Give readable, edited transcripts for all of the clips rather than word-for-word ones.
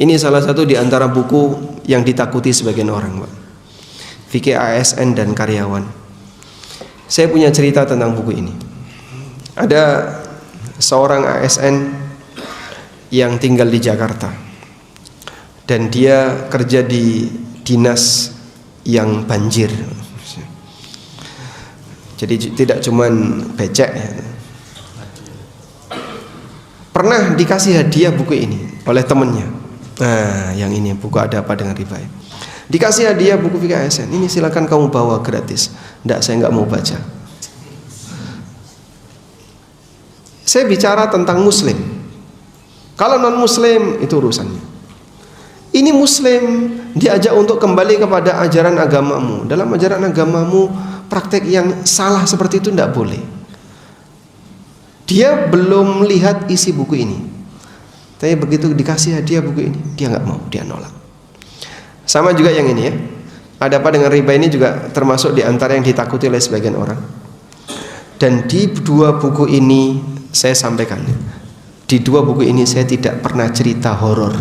Ini salah satu di antara buku yang ditakuti sebagian orang, Pak. Fikih ASN dan karyawan. Saya punya cerita tentang buku ini. Ada seorang ASN yang tinggal di Jakarta dan dia kerja di dinas yang banjir. Jadi tidak cuman becek. Pernah dikasih hadiah buku ini oleh temannya. Nah, yang ini buku Ada Apa Dengan Riba. Dikasih hadiah buku fikih ASN. Ini silakan kamu bawa gratis. Enggak, saya enggak mau baca. Saya bicara tentang muslim. Kalau non muslim itu urusannya. Ini muslim diajak untuk kembali kepada ajaran agamamu. Dalam ajaran agamamu praktek yang salah seperti itu tidak boleh. Dia belum lihat isi buku ini, tapi begitu dikasih hadiah buku ini, dia nggak mau, dia nolak. Sama juga yang ini ya. Ada Apa Dengan Riba ini juga termasuk di antara yang ditakuti oleh sebagian orang. Dan di dua buku ini saya sampaikan, di dua buku ini saya tidak pernah cerita horor.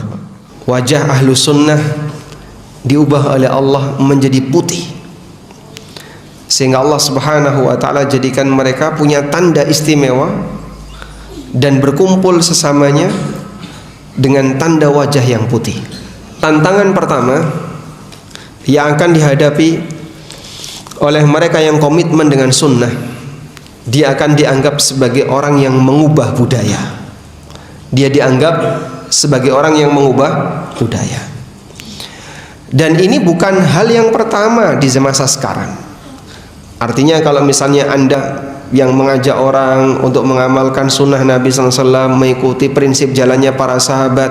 Wajah ahlu sunnah diubah oleh Allah menjadi putih, sehingga Allah subhanahu wa ta'ala jadikan mereka punya tanda istimewa dan berkumpul sesamanya dengan tanda wajah yang putih. Tantangan pertama yang akan dihadapi oleh mereka yang komitmen dengan sunnah, dia akan dianggap sebagai orang yang mengubah budaya. Dia dianggap sebagai orang yang mengubah budaya. Dan ini bukan hal yang pertama di masa sekarang. Artinya kalau misalnya Anda yang mengajak orang untuk mengamalkan sunnah Nabi SAW, mengikuti prinsip jalannya para sahabat,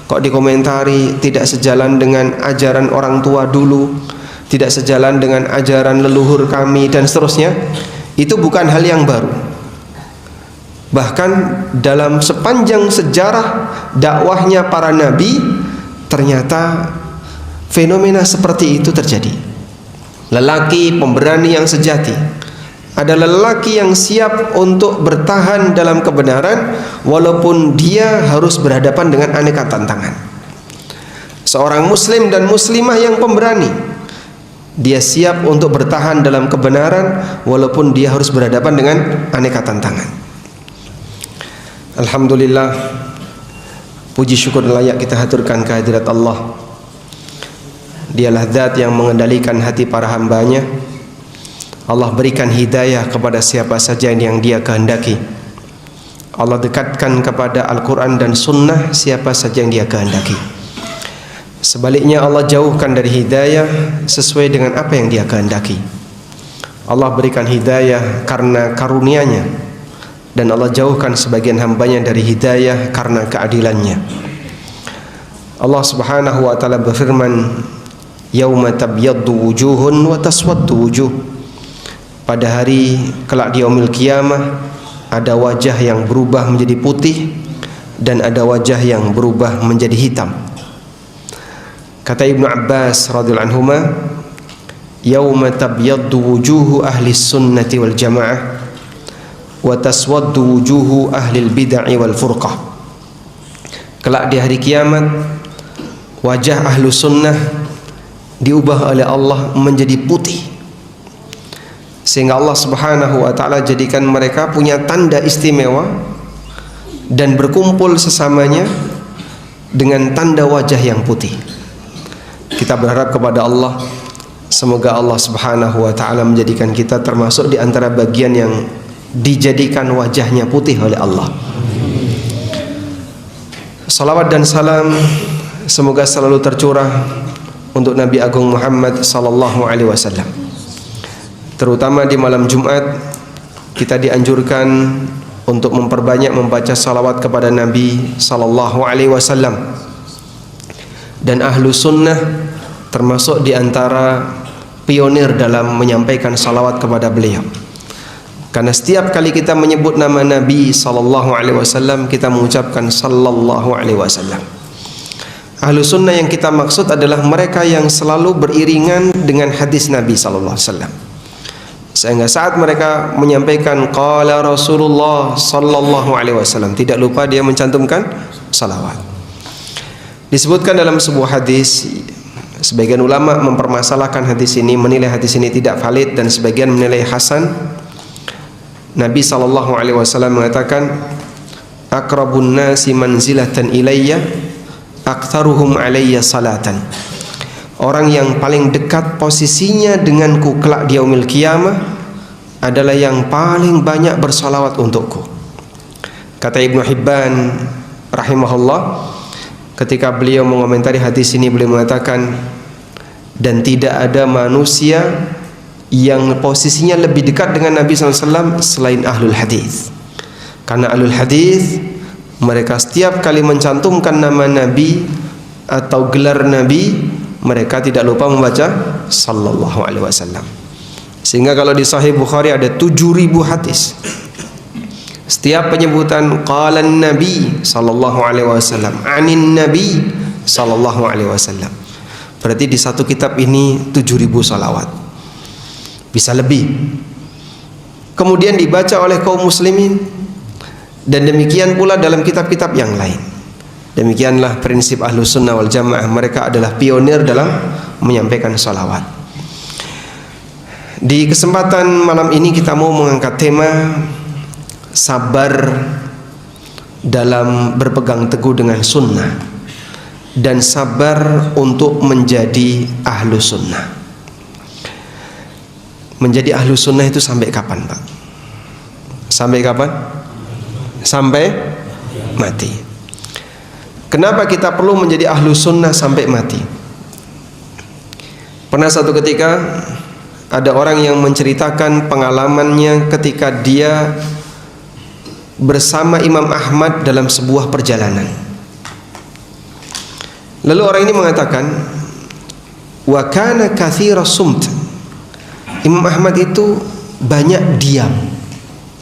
kok dikomentari tidak sejalan dengan ajaran orang tua dulu, tidak sejalan dengan ajaran leluhur kami dan seterusnya, itu bukan hal yang baru. Bahkan dalam sepanjang sejarah dakwahnya para nabi, ternyata fenomena seperti itu terjadi. Lelaki pemberani yang sejati adalah lelaki yang siap untuk bertahan dalam kebenaran walaupun dia harus berhadapan dengan aneka tantangan. Seorang muslim dan muslimah yang pemberani, dia siap untuk bertahan dalam kebenaran walaupun dia harus berhadapan dengan aneka tantangan. Alhamdulillah, puji syukur layak kita haturkan kehadirat Allah. Dialah zat yang mengendalikan hati para hambanya. Allah berikan hidayah kepada siapa saja yang dia kehendaki. Allah dekatkan kepada Al-Quran dan Sunnah siapa saja yang dia kehendaki. Sebaliknya Allah jauhkan dari hidayah sesuai dengan apa yang dia kehendaki. Allah berikan hidayah karena karunia-Nya, dan Allah jauhkan sebagian hambanya dari hidayah karena keadilannya. Allah subhanahu wa ta'ala berfirman, yauma tabyaddu wujuhun wa taswaddu wujuh. Pada hari kelak di yaumil qiyamah ada wajah yang berubah menjadi putih dan ada wajah yang berubah menjadi hitam. Kata Ibnu Abbas radhiyallahu anhuma, yauma tabyaddu wujuhu ahli sunnati wal jamaah wa taswaddu wujuhu ahlil bid'ah wal furqah. Kelak di hari kiamat wajah ahlu sunnah diubah oleh Allah menjadi putih, sehingga Allah subhanahu wa ta'ala jadikan mereka punya tanda istimewa dan berkumpul sesamanya dengan tanda wajah yang putih. Kita berharap kepada Allah, semoga Allah subhanahu wa ta'ala menjadikan kita termasuk di antara bagian yang dijadikan wajahnya putih oleh Allah. Salawat dan salam semoga selalu tercurah untuk Nabi Agung Muhammad sallallahu alaihi wasallam. Terutama di malam Jumat kita dianjurkan untuk memperbanyak membaca salawat kepada Nabi sallallahu alaihi wasallam. Dan ahlu sunnah termasuk di antara pionir dalam menyampaikan salawat kepada beliau. Karena setiap kali kita menyebut nama Nabi sallallahu alaihi wasallam, kita mengucapkan sallallahu alaihi wasallam. Ahlu sunnah yang kita maksud adalah mereka yang selalu beriringan dengan hadis Nabi sallallahu alaihi wasallam. Sehingga saat mereka menyampaikan qala Rasulullah sallallahu alaihi wasallam, tidak lupa dia mencantumkan salawat. Disebutkan dalam sebuah hadis, sebagian ulama mempermasalahkan hadis ini, menilai hadis ini tidak valid, dan sebagian menilai hasan. Nabi SAW mengatakan, "Aqrabun nasi manzilatan ilayya aktsaruhum alayya salatan." Orang yang paling dekat posisinya denganku kelak di yaumil qiyamah adalah yang paling banyak bersalawat untukku. Kata Ibnu Hibban rahimahullah, ketika beliau mengomentari hadis ini, beliau mengatakan, dan tidak ada manusia yang posisinya lebih dekat dengan Nabi SAW selain ahlul hadis. Karena ahlul hadis, mereka setiap kali mencantumkan nama Nabi atau gelar Nabi, mereka tidak lupa membaca sallallahu alaihi wasallam. Sehingga kalau di Sahih Bukhari ada 7.000 hadis. Setiap penyebutan qalan Nabi sallallahu alaihi wasallam, anin Nabi sallallahu alaihi wasallam, berarti di satu kitab ini 7.000 salawat. Bisa lebih. Kemudian dibaca oleh kaum muslimin, dan demikian pula dalam kitab-kitab yang lain. Demikianlah prinsip Ahlus Sunnah wal Jamaah. Mereka adalah pionir dalam menyampaikan salawat. Di kesempatan malam ini kita mau mengangkat tema sabar dalam berpegang teguh dengan sunnah, dan sabar untuk menjadi ahlu sunnah. Menjadi ahlu sunnah itu sampai kapan, Pak? Sampai kapan? Sampai mati. Kenapa kita perlu menjadi ahlu sunnah sampai mati? Pernah satu ketika ada orang yang menceritakan pengalamannya ketika dia bersama Imam Ahmad dalam sebuah perjalanan. Lalu orang ini mengatakan, wa kana katsira sumt. Imam Ahmad itu banyak diam,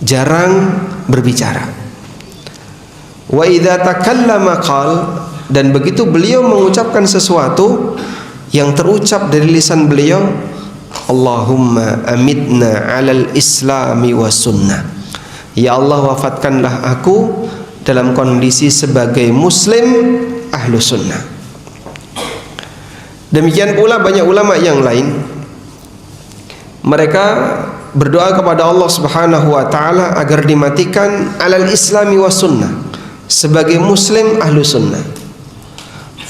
jarang berbicara. Wa idza takallama qal, dan begitu beliau mengucapkan sesuatu, yang terucap dari lisan beliau, Allahumma amitna 'alal islami was sunnah. Ya Allah, wafatkanlah aku dalam kondisi sebagai muslim ahlu sunnah. Demikian pula banyak ulama yang lain, mereka berdoa kepada Allah Subhanahu wa taala agar dimatikan alal islami was sunnah, sebagai muslim ahlu sunnah.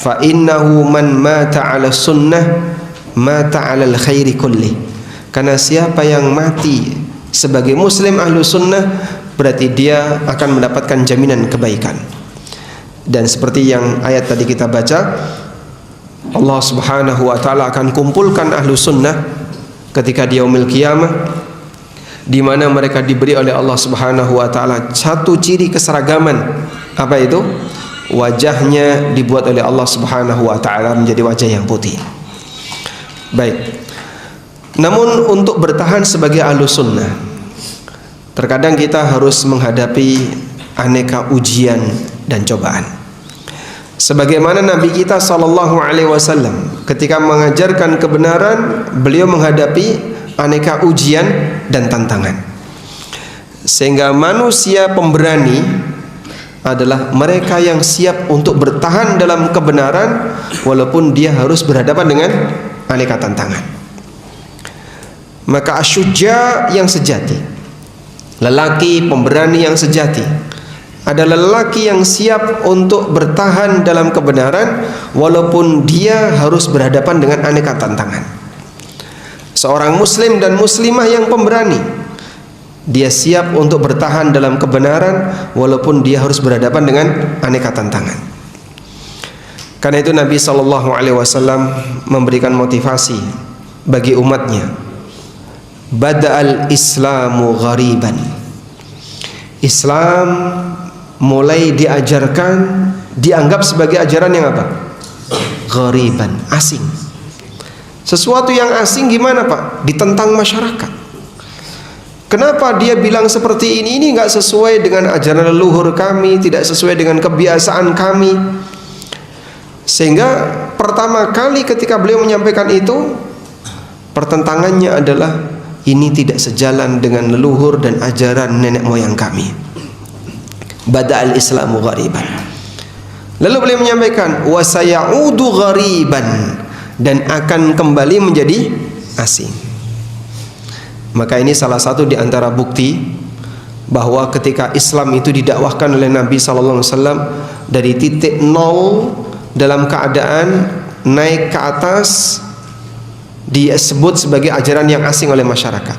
Fa innahu man mata 'ala sunnah mata 'alal khairi kulli. Karena siapa yang mati sebagai muslim ahlu sunnah, berarti dia akan mendapatkan jaminan kebaikan. Dan seperti yang ayat tadi kita baca, Allah Subhanahu wa taala akan kumpulkan ahlu sunnah ketika di yaumil qiyamah, di mana mereka diberi oleh Allah Subhanahu wa taala satu ciri keseragaman. Apa itu? Wajahnya dibuat oleh Allah Subhanahu wa taala menjadi wajah yang putih. Baik. Namun untuk bertahan sebagai ahlu sunnah, terkadang kita harus menghadapi aneka ujian dan cobaan. Sebagaimana Nabi kita sallallahu alaihi wasallam ketika mengajarkan kebenaran, beliau menghadapi aneka ujian dan tantangan. Sehingga manusia pemberani adalah mereka yang siap untuk bertahan dalam kebenaran walaupun dia harus berhadapan dengan aneka tantangan. Maka asyuja yang sejati, lelaki pemberani yang sejati, adalah lelaki yang siap untuk bertahan dalam kebenaran walaupun dia harus berhadapan dengan aneka tantangan. Seorang muslim dan muslimah yang pemberani, dia siap untuk bertahan dalam kebenaran walaupun dia harus berhadapan dengan aneka tantangan. Karena itu Nabi SAW memberikan motivasi bagi umatnya. Bada'al Islamu ghariban. Islam mulai diajarkan, dianggap sebagai ajaran yang apa? Ghariban, asing. Sesuatu yang asing gimana, Pak? Ditentang masyarakat. Kenapa dia bilang seperti ini? Ini nggak sesuai dengan ajaran leluhur kami, tidak sesuai dengan kebiasaan kami. Sehingga pertama kali ketika beliau menyampaikan itu, pertentangannya adalah ini tidak sejalan dengan leluhur dan ajaran nenek moyang kami. Bada'al Islamu ghariban. Lalu beliau menyampaikan wa sayaudu ghariban, dan akan kembali menjadi asing. Maka ini salah satu di antara bukti bahwa ketika Islam itu didakwahkan oleh Nabi sallallahu alaihi wasallam dari titik nol dalam keadaan naik ke atas, disebut sebagai ajaran yang asing oleh masyarakat,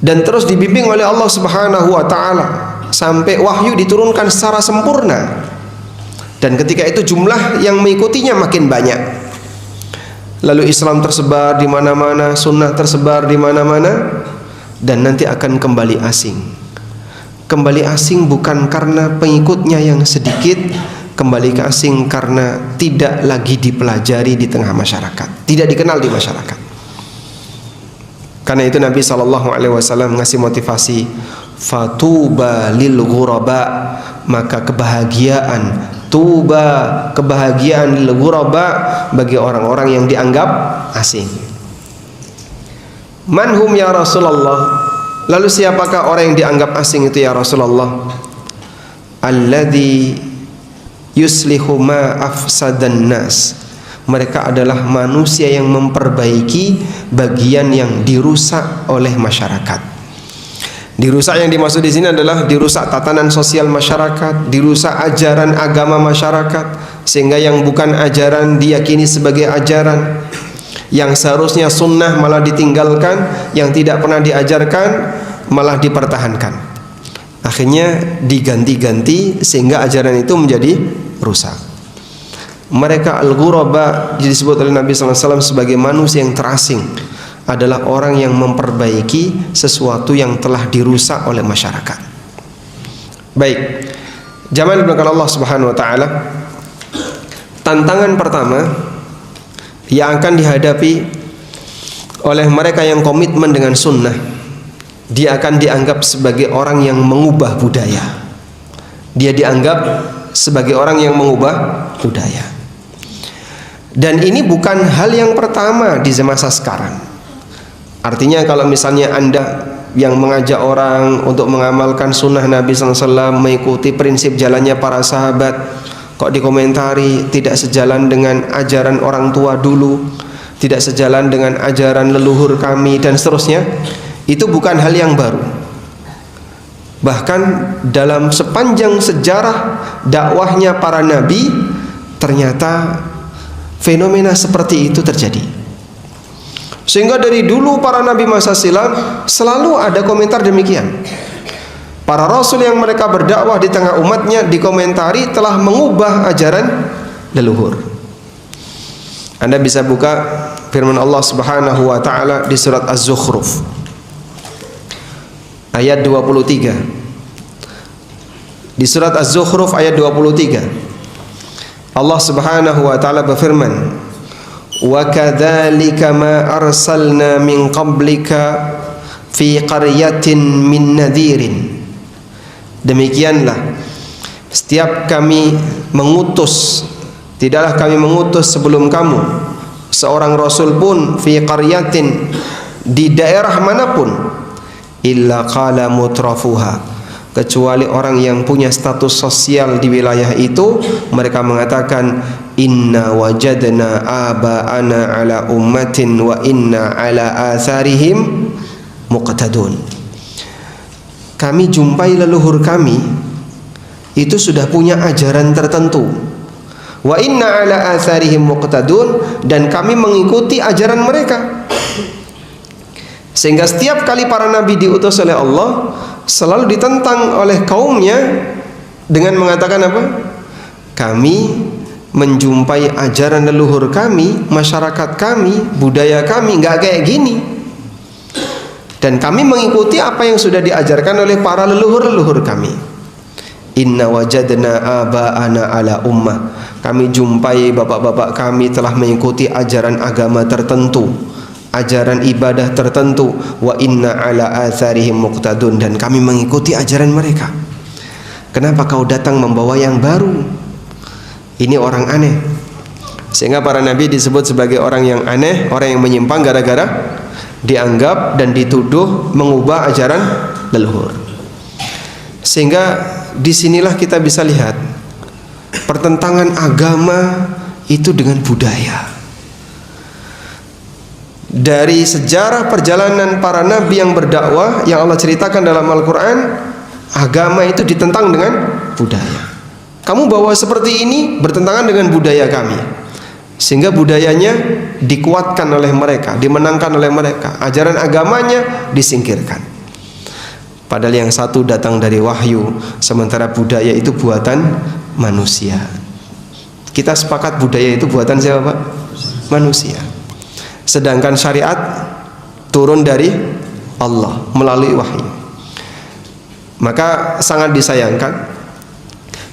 dan terus dibimbing oleh Allah Subhanahu wa taala sampai wahyu diturunkan secara sempurna. Dan ketika itu jumlah yang mengikutinya makin banyak. Lalu Islam tersebar di mana-mana, sunnah tersebar di mana-mana, dan nanti akan kembali asing. Kembali asing bukan karena pengikutnya yang sedikit, kembali ke asing karena tidak lagi dipelajari di tengah masyarakat, tidak dikenal di masyarakat. Karena itu Nabi SAW ngasih motivasi, fatuba lil ghuraba, maka kebahagiaan, tuba, kebahagiaan lil ghuraba, bagi orang-orang yang dianggap asing. Manhum ya Rasulullah, lalu siapakah orang yang dianggap asing itu ya Rasulullah? Alladzi yuslihu ma afsadan nas, mereka adalah manusia yang memperbaiki bagian yang dirusak oleh masyarakat. Dirusak yang dimaksud di sini adalah dirusak tatanan sosial masyarakat, dirusak ajaran agama masyarakat, sehingga yang bukan ajaran diyakini sebagai ajaran, yang seharusnya sunnah malah ditinggalkan, yang tidak pernah diajarkan malah dipertahankan. Akhirnya diganti-ganti sehingga ajaran itu menjadi rusak. Mereka al-ghuraba disebut oleh Nabi SAW sebagai manusia yang terasing, adalah orang yang memperbaiki sesuatu yang telah dirusak oleh masyarakat. Baik, jamaah dimuliakan Allah Subhanahu wa taala, tantangan pertama yang akan dihadapi oleh mereka yang komitmen dengan sunnah, dia akan dianggap sebagai orang yang mengubah budaya. Dia dianggap sebagai orang yang mengubah budaya. Dan ini bukan hal yang pertama di masa sekarang. Artinya kalau misalnya Anda yang mengajak orang untuk mengamalkan sunnah Nabi SAW, mengikuti prinsip jalannya para sahabat, kok dikomentari tidak sejalan dengan ajaran orang tua dulu, tidak sejalan dengan ajaran leluhur kami, dan seterusnya, itu bukan hal yang baru. Bahkan dalam sepanjang sejarah dakwahnya para nabi, ternyata fenomena seperti itu terjadi. Sehingga dari dulu para nabi masa silam selalu ada komentar demikian. Para rasul yang mereka berdakwah di tengah umatnya dikomentari telah mengubah ajaran leluhur. Anda bisa buka firman Allah Subhanahu wa taala di surat Az-Zukhruf ayat 23. Di surat Az-Zukhruf ayat 23, Allah Subhanahu wa taala berfirman, "Wa kadzalika ma arsalna min qablika fi qaryatin min nadhirin." Demikianlah setiap kami mengutus, tidaklah kami mengutus sebelum kamu seorang rasul pun fi qaryatin, di daerah manapun, illa qala mutrafuha, kecuali orang yang punya status sosial di wilayah itu, mereka mengatakan inna wajadna aba'ana ala ummatin wa inna ala atharihim muqtadun. Kami jumpai leluhur kami itu sudah punya ajaran tertentu, wa inna ala atharihim muqtadun, dan kami mengikuti ajaran mereka. Sehingga setiap kali para nabi diutus oleh Allah selalu ditentang oleh kaumnya dengan mengatakan apa? Kami menjumpai ajaran leluhur kami, masyarakat kami, budaya kami nggak kayak gini, dan kami mengikuti apa yang sudah diajarkan oleh para leluhur-leluhur kami. Inna wajadna aba'ana ala ummah, kami jumpai bapak-bapak kami telah mengikuti ajaran agama tertentu, ajaran ibadah tertentu, wa inna ala atharihim muqtadun, dan kami mengikuti ajaran mereka. Kenapa kau datang membawa yang baru? Ini orang aneh. Sehingga para nabi disebut sebagai orang yang aneh, orang yang menyimpang, gara-gara dianggap dan dituduh mengubah ajaran leluhur. Sehingga disinilah kita bisa lihat pertentangan agama itu dengan budaya. Dari sejarah perjalanan para nabi yang berdakwah yang Allah ceritakan dalam Al-Quran, agama itu ditentang dengan budaya. Kamu bawa seperti ini bertentangan dengan budaya kami, sehingga budayanya dikuatkan oleh mereka, dimenangkan oleh mereka, ajaran agamanya disingkirkan. Padahal yang satu datang dari wahyu, sementara budaya itu buatan manusia. Kita sepakat budaya itu buatan siapa, Pak? Manusia. Sedangkan syariat turun dari Allah melalui wahyu. Maka sangat disayangkan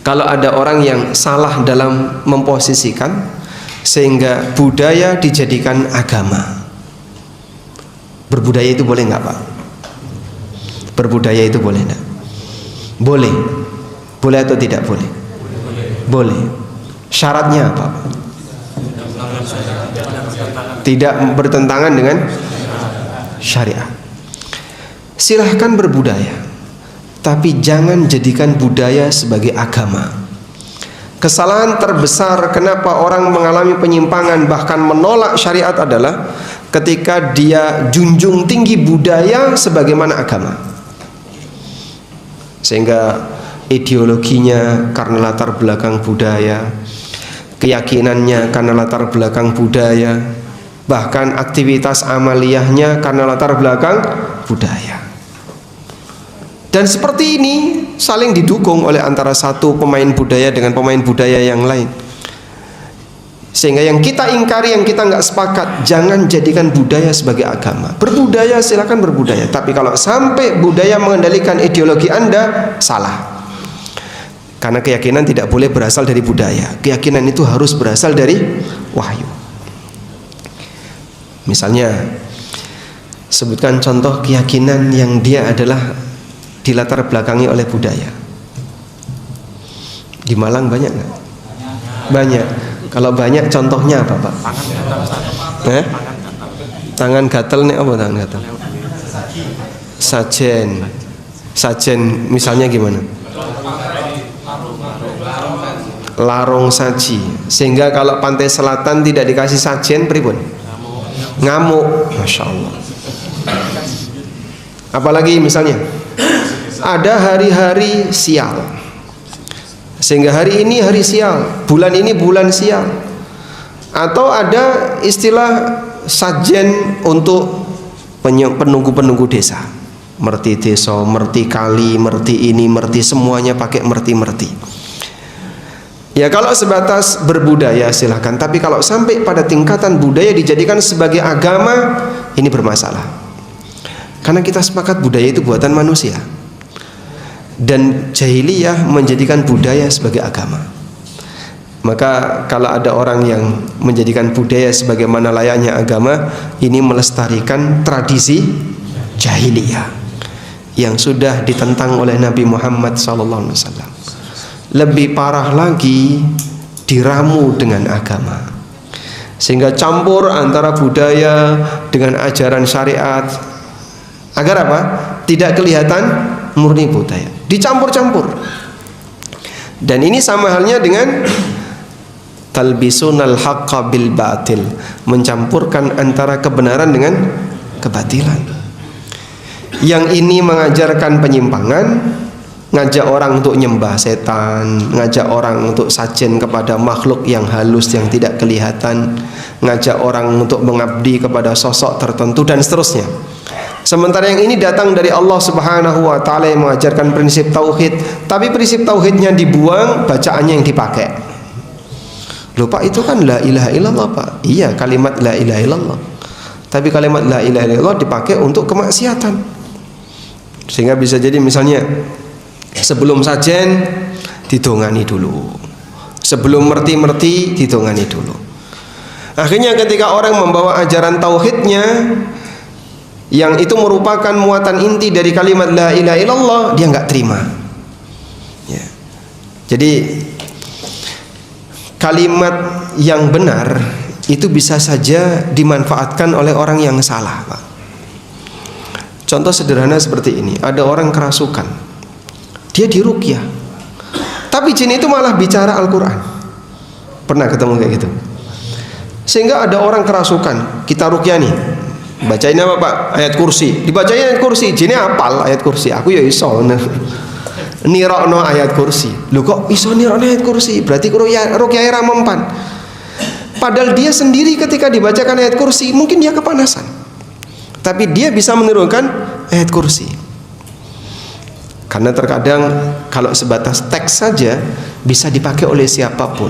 kalau ada orang yang salah dalam memposisikan sehingga budaya dijadikan agama. Berbudaya itu boleh nggak, Pak? Berbudaya itu boleh enggak? Boleh. Boleh atau tidak boleh? Boleh. Syaratnya apa? Tidak bertentangan dengan syariat. Silahkan berbudaya, tapi jangan jadikan budaya sebagai agama. Kesalahan terbesar kenapa orang mengalami penyimpangan bahkan menolak syariat adalah ketika dia junjung tinggi budaya sebagaimana agama, sehingga ideologinya karena latar belakang budaya, keyakinannya karena latar belakang budaya, bahkan aktivitas amaliyahnya karena latar belakang budaya. Dan seperti ini saling didukung oleh antara satu pemain budaya dengan pemain budaya yang lain, sehingga yang kita ingkari, yang kita nggak sepakat, jangan jadikan budaya sebagai agama. Berbudaya silakan berbudaya, tapi kalau sampai budaya mengendalikan ideologi Anda, salah. Karena keyakinan tidak boleh berasal dari budaya. Keyakinan itu harus berasal dari wahyu. Misalnya, sebutkan contoh keyakinan yang dia adalah dilatar belakangi oleh budaya. Di Malang banyak nggak? Banyak. Kalau banyak contohnya apa, Pak? Tangan gatel nih apa tangan gatel? Sajen misalnya gimana? Larung saji. Sehingga kalau pantai selatan tidak dikasih sajen pripun? Ngamuk. Masya Allah. Apalagi misalnya ada hari-hari sial, sehingga hari ini hari sial, bulan ini bulan sial. Atau ada istilah sajen untuk penunggu-penunggu desa, merti desa, merti kali, merti ini, merti, semuanya pakai merti-merti. Ya kalau sebatas berbudaya silahkan, tapi kalau sampai pada tingkatan budaya dijadikan sebagai agama, ini bermasalah. Karena kita sepakat budaya itu buatan manusia, dan jahiliyah menjadikan budaya sebagai agama. Maka kalau ada orang yang menjadikan budaya sebagaimana layaknya agama, ini melestarikan tradisi jahiliyah yang sudah ditentang oleh Nabi Muhammad SAW. Lebih parah lagi, diramu dengan agama, sehingga campur antara budaya dengan ajaran syariat. Agar apa? Tidak kelihatan murni budaya, dicampur-campur. Dan ini sama halnya dengan talbisunal haqqa bil batil, mencampurkan antara kebenaran dengan kebatilan. Yang ini mengajarkan penyimpangan, ngajak orang untuk nyembah setan, ngajak orang untuk sajen kepada makhluk yang halus yang tidak kelihatan, ngajak orang untuk mengabdi kepada sosok tertentu, dan seterusnya. Sementara yang ini datang dari Allah Subhanahu wa taala yang mengajarkan prinsip tauhid, tapi prinsip tauhidnya dibuang, bacaannya yang dipakai. Loh Pak, itu kan la ilaha illallah Pak. Iya, kalimat la ilaha illallah. Tapi kalimat la ilaha illallah dipakai untuk kemaksiatan. Sehingga bisa jadi misalnya sebelum sajen didongani dulu, sebelum merti-merti didongani dulu. Akhirnya ketika orang membawa ajaran tauhidnya yang itu merupakan muatan inti dari kalimat la ilaha illallah, dia nggak terima. Ya. Jadi kalimat yang benar itu bisa saja dimanfaatkan oleh orang yang salah, Pak. Contoh sederhana seperti ini, ada orang kerasukan, dia diruqyah, Tapi jin itu malah bicara Al-Quran. Pernah ketemu kayak gitu? Sehingga ada orang kerasukan, kita ruqyah nih, bacain apa Pak? Ayat kursi. Dibacain ayat kursi, jinnya hafal ayat kursi. Aku ya iso nirokno ayat kursi. Lu kok iso nirokno ayat kursi? Berarti ruqyah ra mempan. Padahal dia sendiri ketika dibacakan ayat kursi mungkin dia kepanasan, tapi dia bisa menirukan ayat kursi. Karena terkadang kalau sebatas teks saja bisa dipakai oleh siapapun.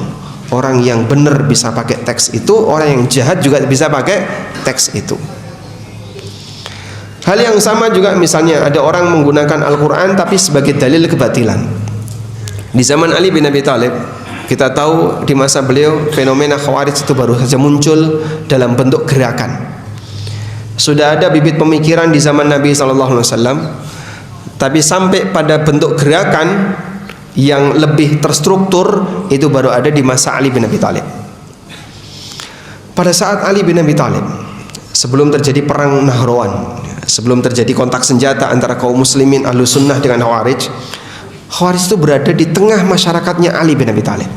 Orang yang benar bisa pakai teks itu, orang yang jahat juga bisa pakai teks itu. Hal yang sama juga misalnya ada orang menggunakan Al-Quran tapi sebagai dalil kebatilan. Di zaman Ali bin Abi Thalib, kita tahu di masa beliau fenomena Khawarij itu baru saja muncul dalam bentuk gerakan. Sudah ada bibit pemikiran di zaman Nabi SAW, tapi sampai pada bentuk gerakan yang lebih terstruktur itu baru ada di masa Ali bin Abi Thalib. Pada saat Ali bin Abi Thalib, sebelum terjadi perang Nahrawan, sebelum terjadi kontak senjata antara kaum muslimin Ahlus Sunnah dengan Khawarij, Khawarij itu berada di tengah masyarakatnya Ali bin Abi Thalib.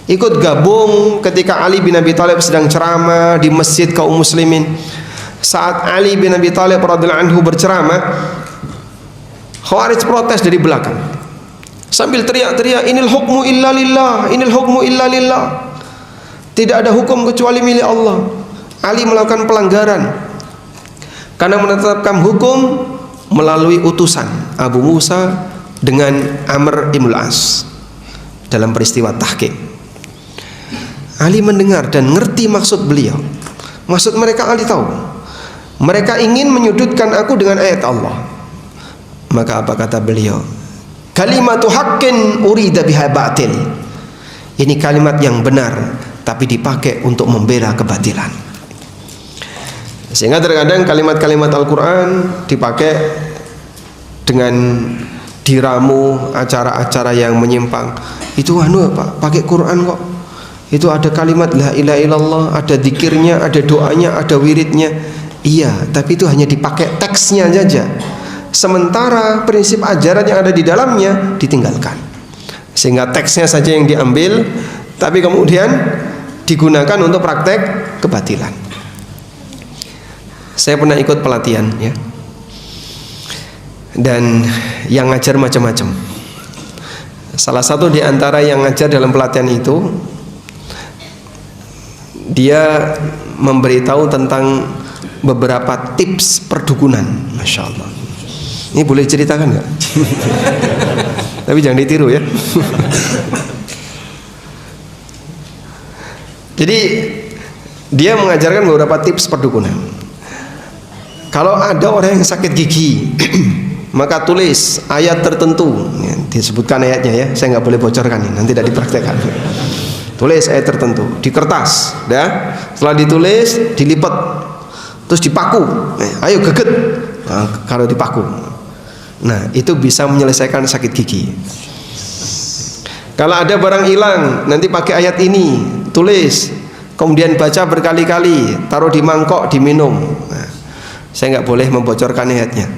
Ikut gabung ketika Ali bin Abi Thalib sedang ceramah di masjid kaum muslimin. Saat Ali bin Abi Thalib radhiyallahu anhu berceramah, Khawarij protes dari belakang sambil teriak-teriak, inil hukmu illa lillah, inil hukmu illa lillah. Tidak ada hukum kecuali milik Allah. Ali melakukan pelanggaran karena menetapkan hukum melalui utusan Abu Musa dengan Amr ibn al-As dalam peristiwa tahqiq. Ali mendengar dan ngerti maksud beliau. Maksud mereka Ali tahu. Mereka ingin menyudutkan aku dengan ayat Allah. Maka apa kata beliau? Kalimatu haqqin urida biha batil. Ini kalimat yang benar tapi dipakai untuk membela kebatilan. Sehingga terkadang kalimat-kalimat Al-Quran dipakai dengan diramu acara-acara yang menyimpang. Itu Pak, pakai Quran kok. Itu ada kalimat la ilaha illallah, ada zikirnya, ada doanya, ada wiridnya. Iya, tapi itu hanya dipakai teksnya saja. Sementara prinsip ajaran yang ada di dalamnya ditinggalkan. Sehingga teksnya saja yang diambil, tapi kemudian digunakan untuk praktek kebatilan. Saya pernah ikut pelatihan ya. Dan yang ngajar macam-macam. Salah satu di antara yang ngajar dalam pelatihan itu, dia memberitahu tentang beberapa tips perdukunan. Masya Allah. Ini boleh ceritakan nggak? Tapi jangan ditiru ya. Jadi dia mengajarkan beberapa tips perdukunan. Kalau ada orang yang sakit gigi, maka tulis ayat tertentu. Ya, disebutkan ayatnya ya. Saya nggak boleh bocorkan ini, nanti tidak dipraktekkan. Tulis ayat tertentu di kertas, ya. Setelah ditulis, dilipat, terus dipaku. Ayo geget. Nah, kalau dipaku. Nah, itu bisa menyelesaikan sakit gigi. Kalau ada barang hilang, nanti pakai ayat ini, tulis, kemudian baca berkali-kali, taruh di mangkok, diminum. Nah, saya nggak boleh membocorkan ayatnya.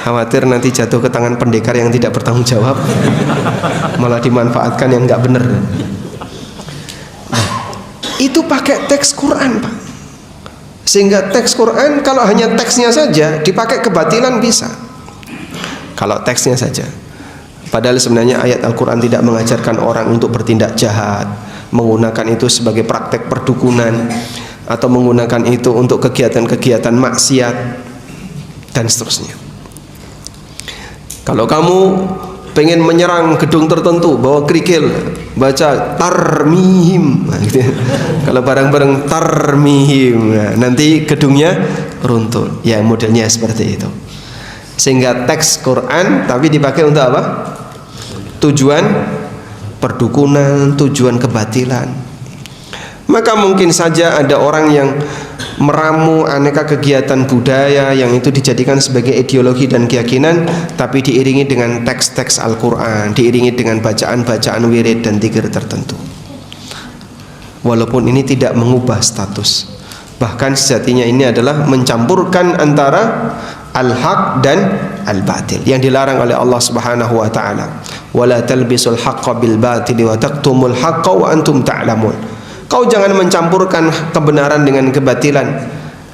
Khawatir nanti jatuh ke tangan pendekar yang tidak bertanggung jawab, malah dimanfaatkan yang nggak benar. Nah, itu pakai teks Quran, Pak. Sehingga teks Quran kalau hanya teksnya saja dipakai kebatilan bisa. Kalau teksnya saja. Padahal sebenarnya ayat Al-Quran tidak mengajarkan orang untuk bertindak jahat, menggunakan itu sebagai praktek perdukunan, atau menggunakan itu untuk kegiatan-kegiatan maksiat dan seterusnya. Kalau kamu pengen menyerang gedung tertentu, bawa kerikil, baca tarmihim. Nah, gitu ya. Kalau bareng-bareng tarmihim, nah, nanti gedungnya runtuh. Ya, modelnya seperti itu. Sehingga teks Quran tapi dipakai untuk apa? Tujuan perdukunan, tujuan kebatilan. Maka mungkin saja ada orang yang meramu aneka kegiatan budaya yang itu dijadikan sebagai ideologi dan keyakinan, tapi diiringi dengan teks-teks Al-Quran, diiringi dengan bacaan-bacaan wirid dan zikir tertentu. Walaupun ini tidak mengubah status, bahkan sejatinya ini adalah mencampurkan antara al-haq dan al-batil yang dilarang oleh Allah Subhanahu wa taala. wala talbisul haqqo bil batili wa taqtumul haqqo wa antum ta'lamun. Kau jangan mencampurkan kebenaran dengan kebatilan,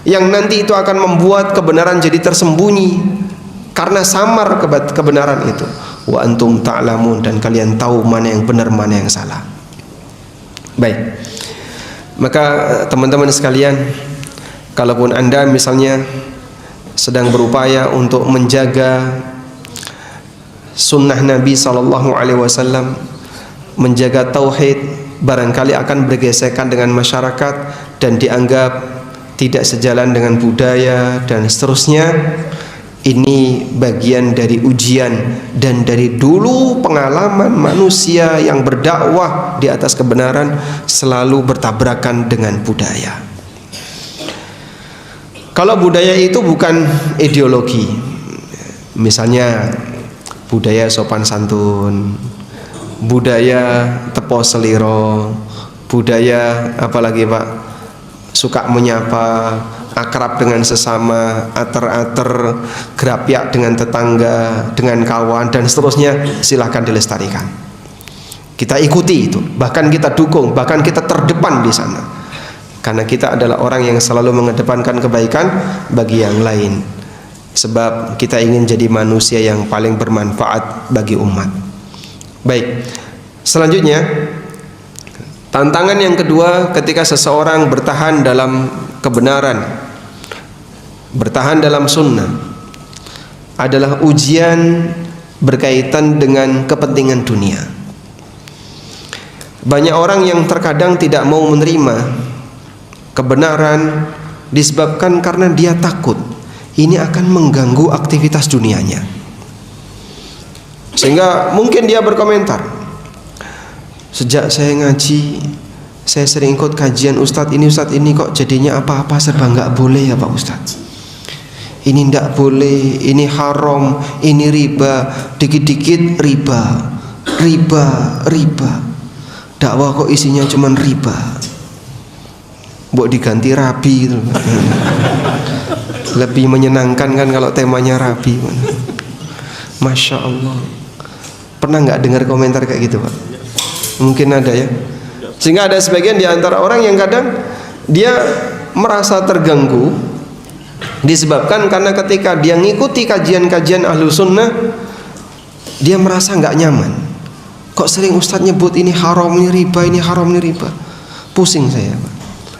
yang nanti itu akan membuat kebenaran jadi tersembunyi karena samar kebenaran itu. Wa antum ta'lamun, dan kalian tahu mana yang benar mana yang salah. Baik, maka teman-teman sekalian, kalaupun Anda misalnya sedang berupaya untuk menjaga sunnah Nabi SAW, menjaga tauhid, barangkali akan bergesekan dengan masyarakat dan dianggap tidak sejalan dengan budaya dan seterusnya. Ini bagian dari ujian dan dari dulu pengalaman manusia yang berdakwah di atas kebenaran selalu bertabrakan dengan budaya. Kalau budaya itu bukan ideologi, misalnya budaya sopan santun, budaya tepo seliro, budaya apalagi Pak, suka menyapa, akrab dengan sesama, ater-ater, gerapiak dengan tetangga, dengan kawan, dan seterusnya, silahkan dilestarikan. Kita ikuti itu, bahkan kita dukung, bahkan kita terdepan di sana. Karena kita adalah orang yang selalu mengedepankan kebaikan bagi yang lain. Sebab kita ingin jadi manusia yang paling bermanfaat bagi umat. Baik, selanjutnya tantangan yang kedua ketika seseorang bertahan dalam kebenaran, bertahan dalam sunnah, adalah ujian berkaitan dengan kepentingan dunia. Banyak orang yang terkadang tidak mau menerima kebenaran disebabkan karena dia takut ini akan mengganggu aktivitas dunianya. Sehingga mungkin dia berkomentar, sejak saya ngaji, saya sering ikut kajian Ustadz ini kok jadinya apa-apa serba nggak boleh ya Pak Ustadz. Ini nggak boleh, ini haram, ini riba, dikit-dikit riba. Dakwah kok isinya cuman riba. Mbok diganti rabi gitu. Lebih menyenangkan kan kalau temanya rabi. Masya Allah. Pernah nggak dengar komentar kayak gitu Pak? Mungkin ada ya. Sehingga ada sebagian di antara orang yang kadang dia merasa terganggu disebabkan karena ketika dia ngikuti kajian-kajian ahlu sunnah, dia merasa nggak nyaman. Kok sering Ustadz nyebut ini haram, ini riba, ini haram, ini riba. Pusing saya Pak.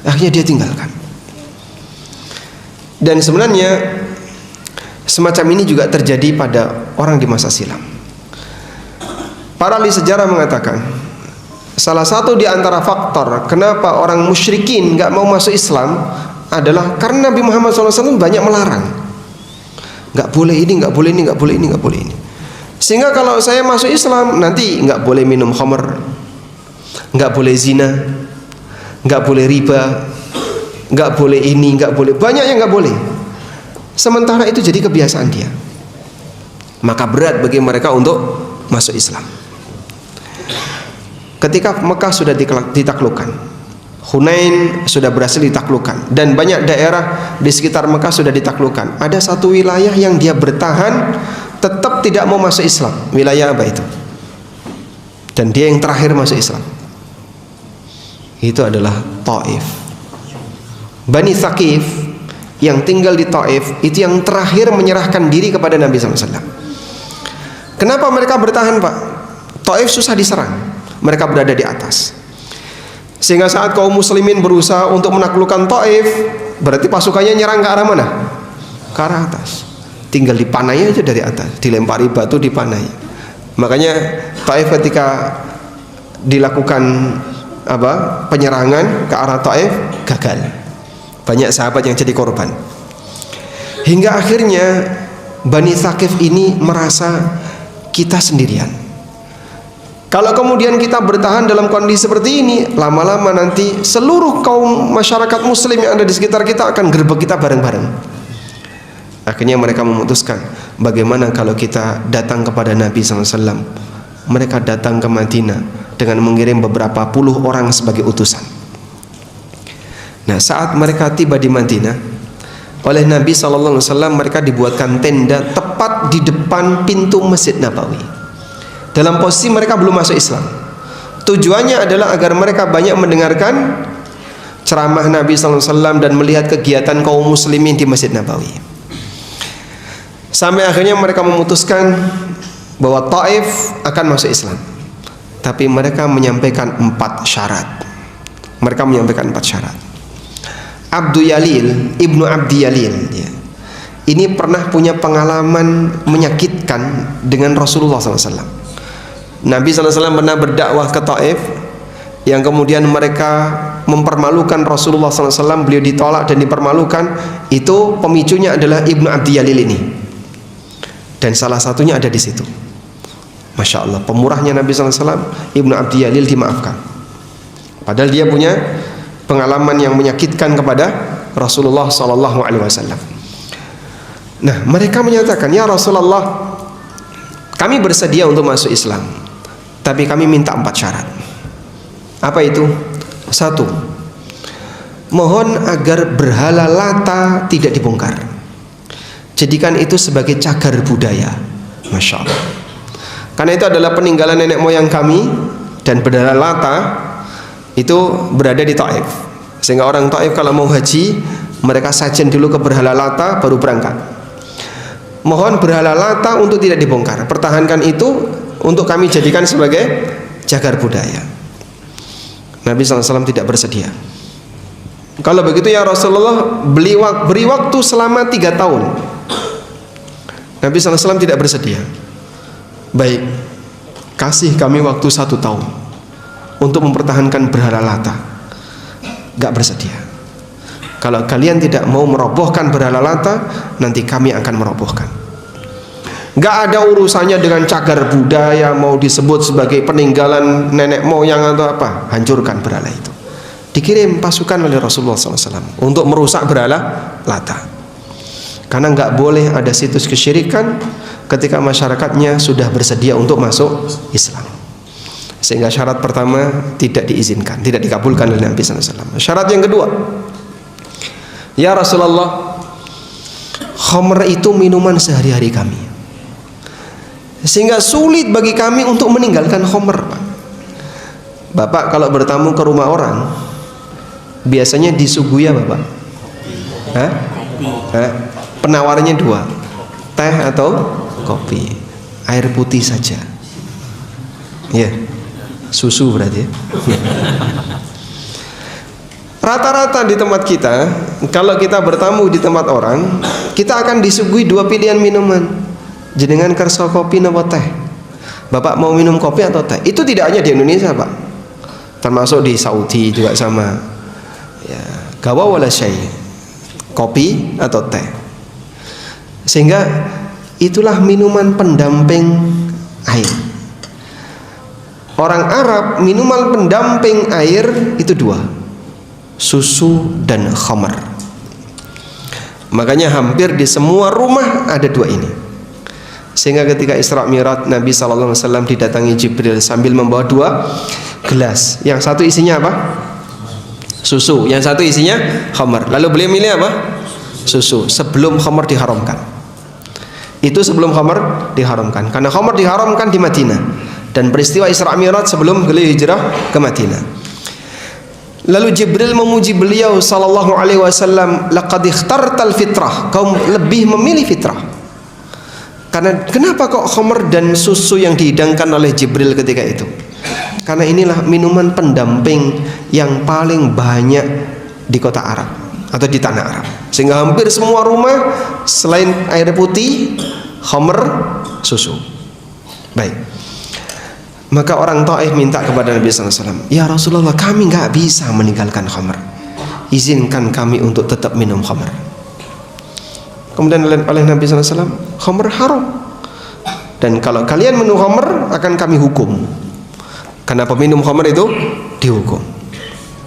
Akhirnya dia tinggalkan. Dan sebenarnya semacam ini juga terjadi pada orang di masa silam. Para ahli sejarah mengatakan salah satu di antara faktor kenapa orang musyrikin nggak mau masuk Islam adalah karena Nabi Muhammad SAW banyak melarang. Nggak boleh ini, nggak boleh ini, nggak boleh ini, nggak boleh ini. Sehingga kalau saya masuk Islam nanti nggak boleh minum khamr, nggak boleh zina, nggak boleh riba, nggak boleh ini, nggak boleh, banyak yang nggak boleh. Sementara itu jadi kebiasaan dia, maka berat bagi mereka untuk masuk Islam. Ketika Mekah sudah ditaklukkan, Hunain sudah berhasil ditaklukkan, dan banyak daerah di sekitar Mekah sudah ditaklukkan, ada satu wilayah yang dia bertahan tetap tidak mau masuk Islam. Wilayah apa itu? Dan dia yang terakhir masuk Islam. Itu adalah Taif. Bani Thaqif yang tinggal di Taif itu yang terakhir menyerahkan diri kepada Nabi SAW. Kenapa mereka bertahan Pak? Taif susah diserang, mereka berada di atas. Sehingga saat kaum muslimin berusaha untuk menaklukkan Taif, berarti pasukannya nyerang ke arah mana? Ke arah atas. Tinggal dipanai aja dari atas, dilempari batu, dipanai. Makanya Taif ketika dilakukan penyerangan ke arah Taif gagal. Banyak sahabat yang jadi korban. Hingga akhirnya Bani Thaqif ini merasa kita sendirian. Kalau kemudian kita bertahan dalam kondisi seperti ini, lama-lama nanti seluruh kaum masyarakat muslim yang ada di sekitar kita akan gerbek kita bareng-bareng. Akhirnya mereka memutuskan, bagaimana kalau kita datang kepada Nabi SAW. Mereka datang ke Madinah dengan mengirim beberapa puluh orang sebagai utusan. Nah, saat mereka tiba di Madinah, oleh Nabi SAW mereka dibuatkan tenda tepat di depan pintu Masjid Nabawi. dalam posisi mereka belum masuk Islam. Tujuannya adalah agar mereka banyak mendengarkan ceramah Nabi SAW dan melihat kegiatan kaum muslimin di Masjid Nabawi. Sampai akhirnya mereka memutuskan bahwa Taif akan masuk Islam. Tapi mereka menyampaikan 4 syarat. Ibnu Abdi Yalil, ya, ini pernah punya pengalaman menyakitkan dengan Rasulullah SAW. Nabi SAW pernah berdakwah ke Taif, yang kemudian mereka mempermalukan Rasulullah SAW, beliau ditolak dan dipermalukan. Itu pemicunya adalah Ibnu Abdi Yalil ini, dan salah satunya ada di situ. Masya Allah, pemurahnya Nabi SAW, Ibnu Abdi Yalil dimaafkan, padahal dia punya pengalaman yang menyakitkan kepada Rasulullah SAW. Nah, mereka menyatakan, ya Rasulullah, kami bersedia untuk masuk Islam, tapi kami minta 4 syarat. Apa itu? 1, mohon agar berhala Lata tidak dibongkar, jadikan itu sebagai cagar budaya. Masya Allah, karena itu adalah peninggalan nenek moyang kami, dan berhala Lata itu berada di Taif, sehingga orang Taif kalau mau haji, mereka sajen dulu ke berhala Lata baru berangkat. Mohon berhala Lata untuk tidak dibongkar, pertahankan itu untuk kami jadikan sebagai cagar budaya. Nabi SAW tidak bersedia. Kalau begitu ya Rasulullah, beri waktu selama 3 tahun. Nabi SAW tidak bersedia. Baik, kasih kami waktu 1 tahun untuk mempertahankan berhala Lata. Gak bersedia. Kalau kalian tidak mau merobohkan berhala Lata, nanti kami akan merobohkan. Gak ada urusannya dengan cagar budaya, mau disebut sebagai peninggalan nenek moyang atau apa, hancurkan berhala itu. Dikirim pasukan oleh Rasulullah SAW untuk merusak berhala Lata, karena gak boleh ada situs kesyirikan ketika masyarakatnya sudah bersedia untuk masuk Islam. Sehingga syarat pertama tidak diizinkan, tidak dikabulkan oleh Nabi SAW. Syarat yang kedua, ya Rasulullah, khamr itu minuman sehari-hari kami, sehingga sulit bagi kami untuk meninggalkan khamr. Bapak kalau bertamu ke rumah orang, biasanya disuguhi apa Pak? Penawarnya 2, teh atau kopi. Air putih saja, ya, susu berarti, ya. Rata-rata di tempat kita, kalau kita bertamu di tempat orang, kita akan disuguhi 2 pilihan minuman. Jenengan kersa kopi napa teh? Bapak mau minum kopi atau teh? Itu tidak hanya di Indonesia Pak, termasuk di Saudi juga sama, ya, gawa wala syai, kopi atau teh. Sehingga itulah minuman pendamping air. Orang Arab, minuman pendamping air itu 2, susu dan khamr. Makanya hampir di semua rumah ada 2 ini. Sehingga ketika Isra Mi'raj, Nabi SAW didatangi Jibril sambil membawa 2 gelas. Yang satu isinya apa? Susu. Yang satu isinya khamr. Lalu beliau milih apa? Susu. Sebelum khamr diharamkan. Itu sebelum khamr diharamkan. Karena khamr diharamkan di Madinah, dan peristiwa Isra Mi'raj sebelum beliau hijrah ke Madinah. Lalu Jibril memuji beliau sallallahu alaihi wasallam, laqad ikhtartal fitrah, kau lebih memilih fitrah. Karena kenapa kok khamr dan susu yang dihidangkan oleh Jibril ketika itu? Karena inilah minuman pendamping yang paling banyak di kota Arab atau di tanah Arab. Sehingga hampir semua rumah selain air putih, khamr, susu. Baik. Maka orang Taif minta kepada Nabi SAW, ya Rasulullah, kami nggak bisa meninggalkan khamr, izinkan kami untuk tetap minum khamr. Kemudian oleh Nabi SAW, khamr haram, dan kalau kalian minum khamr akan kami hukum, karena peminum khamr itu dihukum.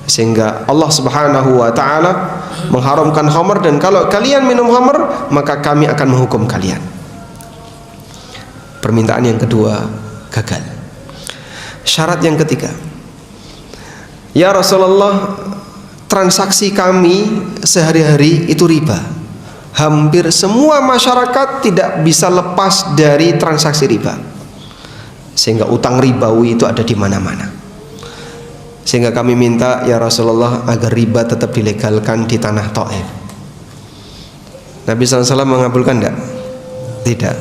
Sehingga Allah Subhanahu wa Ta'ala mengharamkan khamr, dan kalau kalian minum khamr maka kami akan menghukum kalian. Permintaan yang kedua gagal. Syarat yang ketiga, ya Rasulullah, transaksi kami sehari-hari itu riba. Hampir semua masyarakat tidak bisa lepas dari transaksi riba, sehingga utang ribawi itu ada di mana-mana. Sehingga kami minta ya Rasulullah agar riba tetap dilegalkan di tanah Taif. Nabi SAW mengabulkan enggak? Tidak.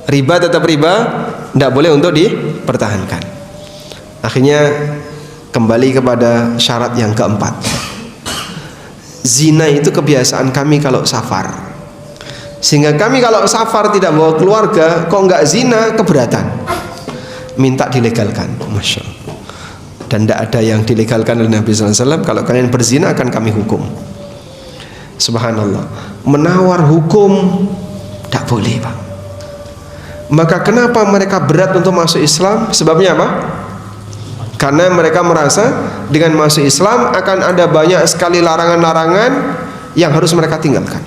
Riba tetap riba, tidak boleh untuk dipertahankan. Akhirnya kembali kepada syarat yang keempat. Zina itu kebiasaan kami kalau safar, sehingga kami kalau safar tidak bawa keluarga, kok enggak zina, keberatan, minta dilegalkan. Masya Allah. Dan tidak ada yang dilegalkan oleh Nabi SAW. Kalau kalian berzina akan kami hukum. Subhanallah. Menawar hukum tidak boleh, Pak. Maka kenapa mereka berat untuk masuk Islam? Sebabnya apa? Karena mereka merasa dengan masuk Islam akan ada banyak sekali larangan-larangan yang harus mereka tinggalkan.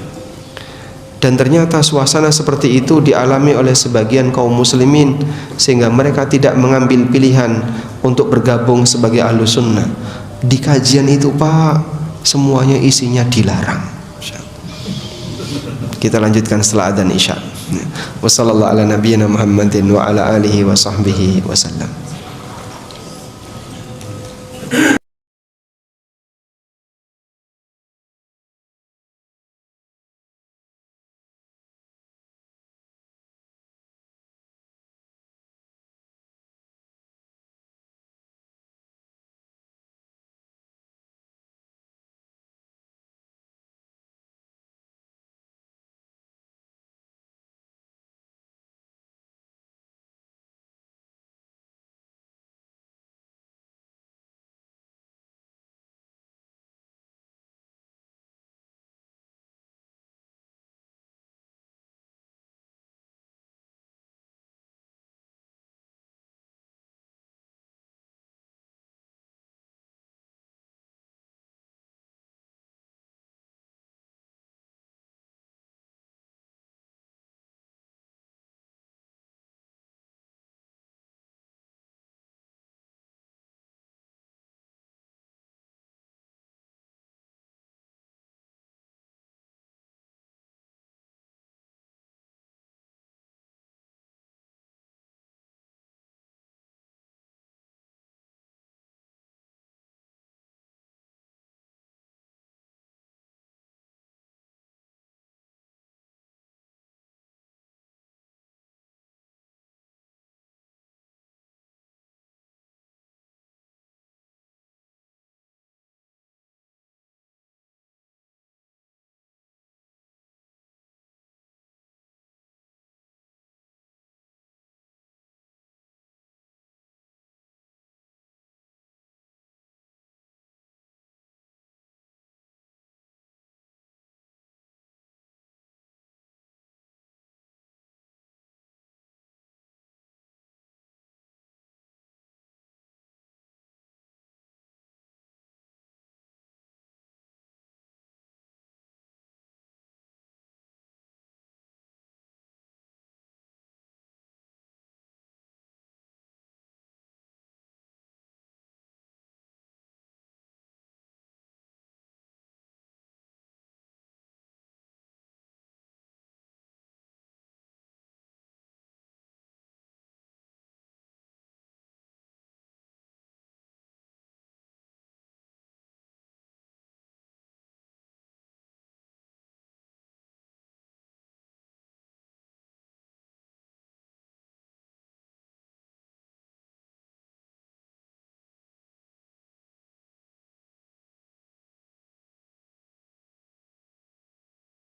Dan ternyata suasana seperti itu dialami oleh sebagian kaum muslimin, sehingga mereka tidak mengambil pilihan untuk bergabung sebagai ahlu sunnah. Di kajian itu, Pak, semuanya isinya dilarang. Kita lanjutkan setelah adzan isya. Wassallallahu ala nabiyyina Muhammadin wa ala alihi wa sahbihi wasallam.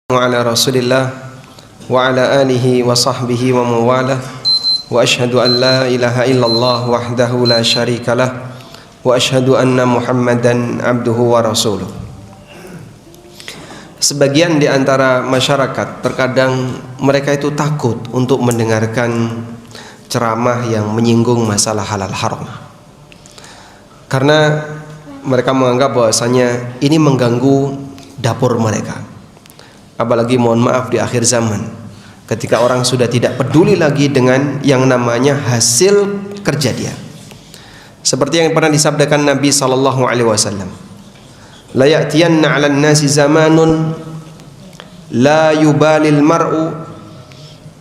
Wa ala Rasulillah wa ala alihi wa sahbihi wa mawalah, wa ashhadu an la ilaha illallah wahdahu la syarikalah, wa ashhadu anna Muhammadan abduhu wa rasuluh. Sebagian di antara masyarakat terkadang mereka itu takut untuk mendengarkan ceramah yang menyinggung masalah halal haram, karena mereka menganggap bahwasanya ini mengganggu dapur mereka. Apalagi mohon maaf di akhir zaman, ketika orang sudah tidak peduli lagi dengan yang namanya hasil kerja dia. Seperti yang pernah disabdakan Nabi sallallahu alaihi wasallam, la ya'tiyanna 'alan nasi zamanun la yubalil mar'u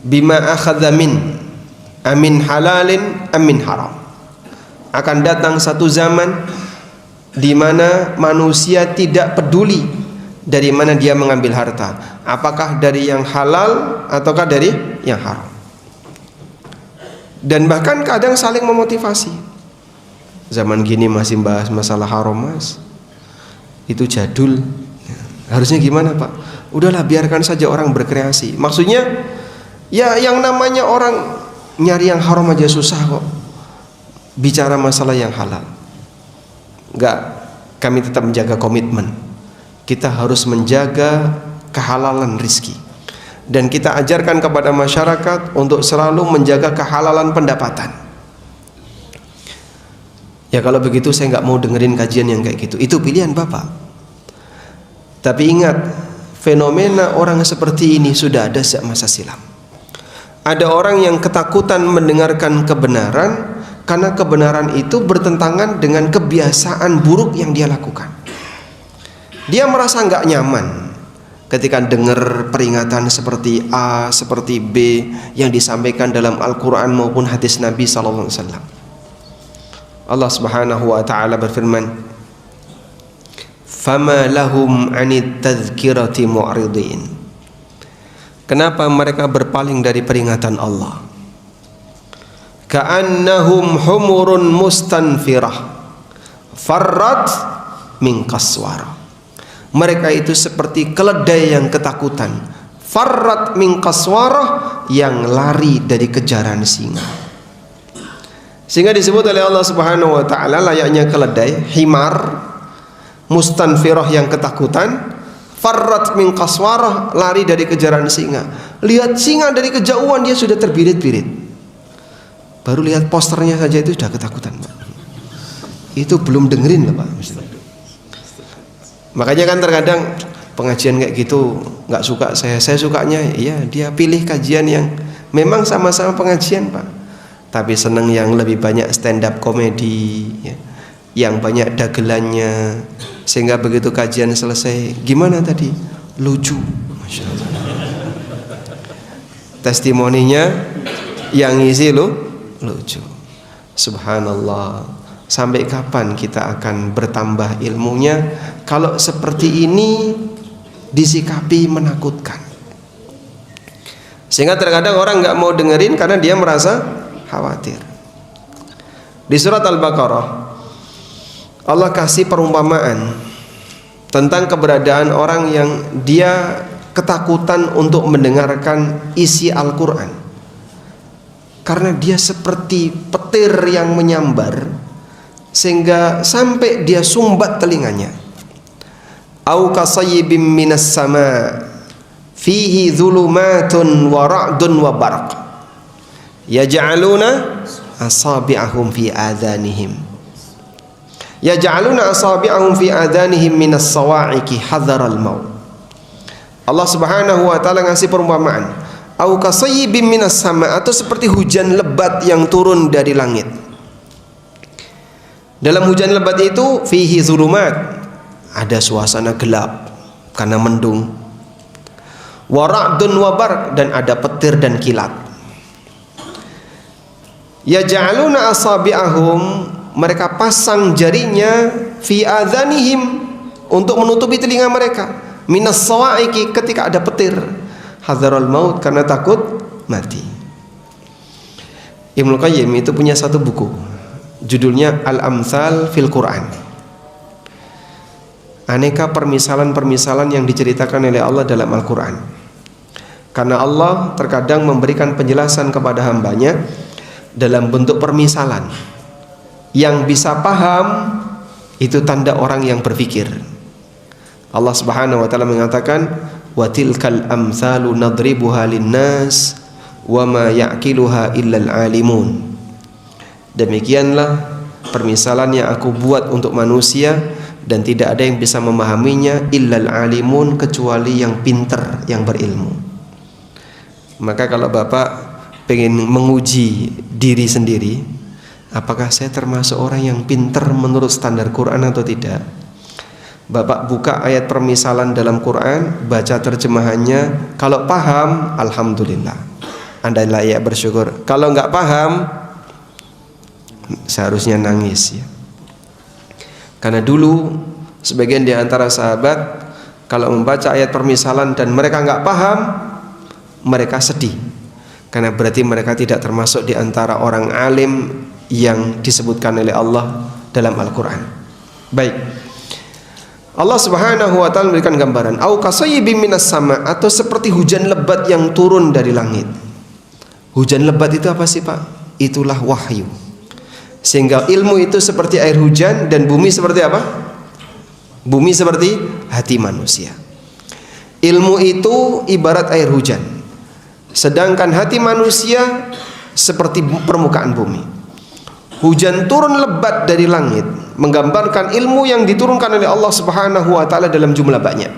bima akhadha min amin halalin amin haram. Akan datang satu zaman di mana manusia tidak peduli dari mana dia mengambil harta, apakah dari yang halal ataukah dari yang haram. Dan bahkan kadang saling memotivasi. Zaman gini masih bahas masalah haram, Mas, itu jadul. Harusnya gimana, Pak? Udahlah, biarkan saja orang berkreasi. Maksudnya ya, yang namanya orang nyari yang haram aja susah kok, bicara masalah yang halal. Enggak, kami tetap menjaga komitmen. Kita harus menjaga kehalalan rizki, dan kita ajarkan kepada masyarakat untuk selalu menjaga kehalalan pendapatan. Ya kalau begitu saya nggak mau dengerin kajian yang kayak gitu. Itu pilihan Bapak. Tapi ingat, fenomena orang seperti ini sudah ada sejak masa silam. Ada orang yang ketakutan mendengarkan kebenaran karena kebenaran itu bertentangan dengan kebiasaan buruk yang dia lakukan. Dia merasa nggak nyaman ketika dengar peringatan seperti A, seperti B yang disampaikan dalam Al-Quran maupun hadis Nabi SAW. Allah Subhanahu wa Ta'ala berfirman, "Fama lahum 'anit tadhkirati mu'ridin." Kenapa mereka berpaling dari peringatan Allah? Ka'annahum humurun mustanfirah farrat min qaswara. Mereka itu seperti keledai yang ketakutan, farrat min qaswara, yang lari dari kejaran singa. Sehingga disebut oleh Allah Subhanahu wa Ta'ala layaknya keledai, himar, mustanfirah yang ketakutan, farrat min qaswara, lari dari kejaran singa. Lihat singa dari kejauhan dia sudah terbirit-birit. Baru lihat posternya saja itu sudah ketakutan, Pak. Itu belum dengerin loh, Pak. Makanya kan terkadang pengajian kayak gitu nggak suka saya sukanya ya dia pilih kajian yang memang sama-sama pengajian, Pak, tapi seneng yang lebih banyak stand up komedi ya, yang banyak dagelannya, sehingga begitu kajian selesai, gimana tadi? Lucu, Masya Allah. Testimoninya yang ngisi lucu. Subhanallah. Sampai kapan kita akan bertambah ilmunya kalau seperti ini disikapi menakutkan? Sehingga terkadang orang nggak mau dengerin karena dia merasa khawatir. Di surat Al-Baqarah Allah kasih perumpamaan tentang keberadaan orang yang dia ketakutan untuk mendengarkan isi Al-Quran karena dia seperti petir yang menyambar sehingga sampai dia sumbat telinganya. Au kasayyibim minas sama fihi dhulumatun wa ra'dun wa barq yaj'aluna asabi'ahum fi adhanihim minas sawa'iqi hadharal maut. Allah Subhanahu wa Ta'ala ngasih perumpamaan, au kasayyibim minas sama, atau seperti hujan lebat yang turun dari langit. Dalam hujan lebat itu fihi zulumat, ada suasana gelap karena mendung, wa ra'dun wa barq, dan ada petir dan kilat. Yaj'aluna asabi'ahum, mereka pasang jarinya, fi adhanihim, untuk menutupi telinga mereka, minas sawa'iqi, ketika ada petir, hadzaral maut, karena takut mati. Ibnu Qayyim itu punya satu buku judulnya Al-Amthal fil Quran. Aneka permisalan-permisalan yang diceritakan oleh Allah dalam Al-Quran. Karena Allah terkadang memberikan penjelasan kepada hambanya dalam bentuk permisalan. Yang bisa paham itu tanda orang yang berpikir. Allah Subhanahu wa Ta'ala mengatakan, wa tilkal amthalu nadribuha linnas wa ma ya'qiluha illal alimun. Demikianlah permisalan yang aku buat untuk manusia dan tidak ada yang bisa memahaminya illal alimun, kecuali yang pinter, yang berilmu. Maka kalau Bapak pengen menguji diri sendiri, apakah saya termasuk orang yang pinter menurut standar Quran atau tidak, Bapak buka ayat permisalan dalam Quran, baca terjemahannya, kalau paham alhamdulillah, Anda layak bersyukur. Kalau nggak paham, seharusnya nangis ya. Karena dulu sebagian di antara sahabat kalau membaca ayat permisalan dan mereka nggak paham, mereka sedih. Karena berarti mereka tidak termasuk di antara orang alim yang disebutkan oleh Allah dalam Al-Quran. Baik, Allah Subhanahu wa ta'ala memberikan gambaran au kasayyibin minas sama, atau seperti hujan lebat yang turun dari langit. Hujan lebat itu apa sih Pak? Itulah wahyu. Sehingga ilmu itu seperti air hujan dan bumi seperti apa? Bumi seperti hati manusia. Ilmu itu ibarat air hujan, sedangkan hati manusia seperti permukaan bumi. Hujan turun lebat dari langit menggambarkan ilmu yang diturunkan oleh Allah Subhanahu wa ta'ala dalam jumlah banyak.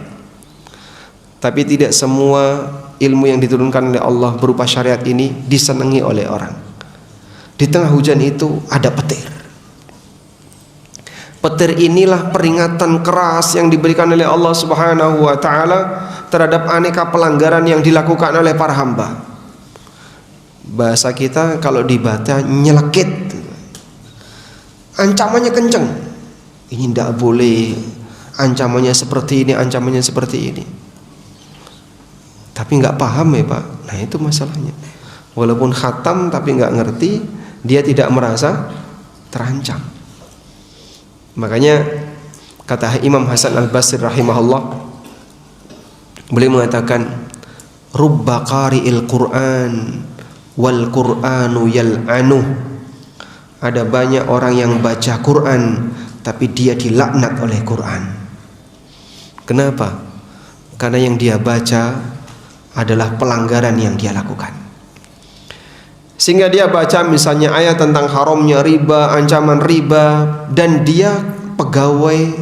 Tapi tidak semua ilmu yang diturunkan oleh Allah berupa syariat ini disenangi oleh orang. Di tengah hujan itu ada petir. Petir inilah peringatan keras yang diberikan oleh Allah Subhanahu wa ta'ala terhadap aneka pelanggaran yang dilakukan oleh para hamba. Bahasa kita kalau dibaca nyelekit, ancamannya kenceng. Ini tidak boleh, ancamannya seperti ini, ancamannya seperti ini. Tapi nggak paham ya Pak. Nah itu masalahnya. Walaupun khatam tapi nggak ngerti, dia tidak merasa terancam. Makanya kata Imam Hasan Al-Basri rahimahullah, beliau mengatakan rubba qari'il Qur'an wal Qur'anu yal'anu. Ada banyak orang yang baca Quran tapi dia dilaknat oleh Quran. Kenapa? Karena yang dia baca adalah pelanggaran yang dia lakukan. Sehingga dia baca misalnya ayat tentang haramnya riba, ancaman riba, dan dia pegawai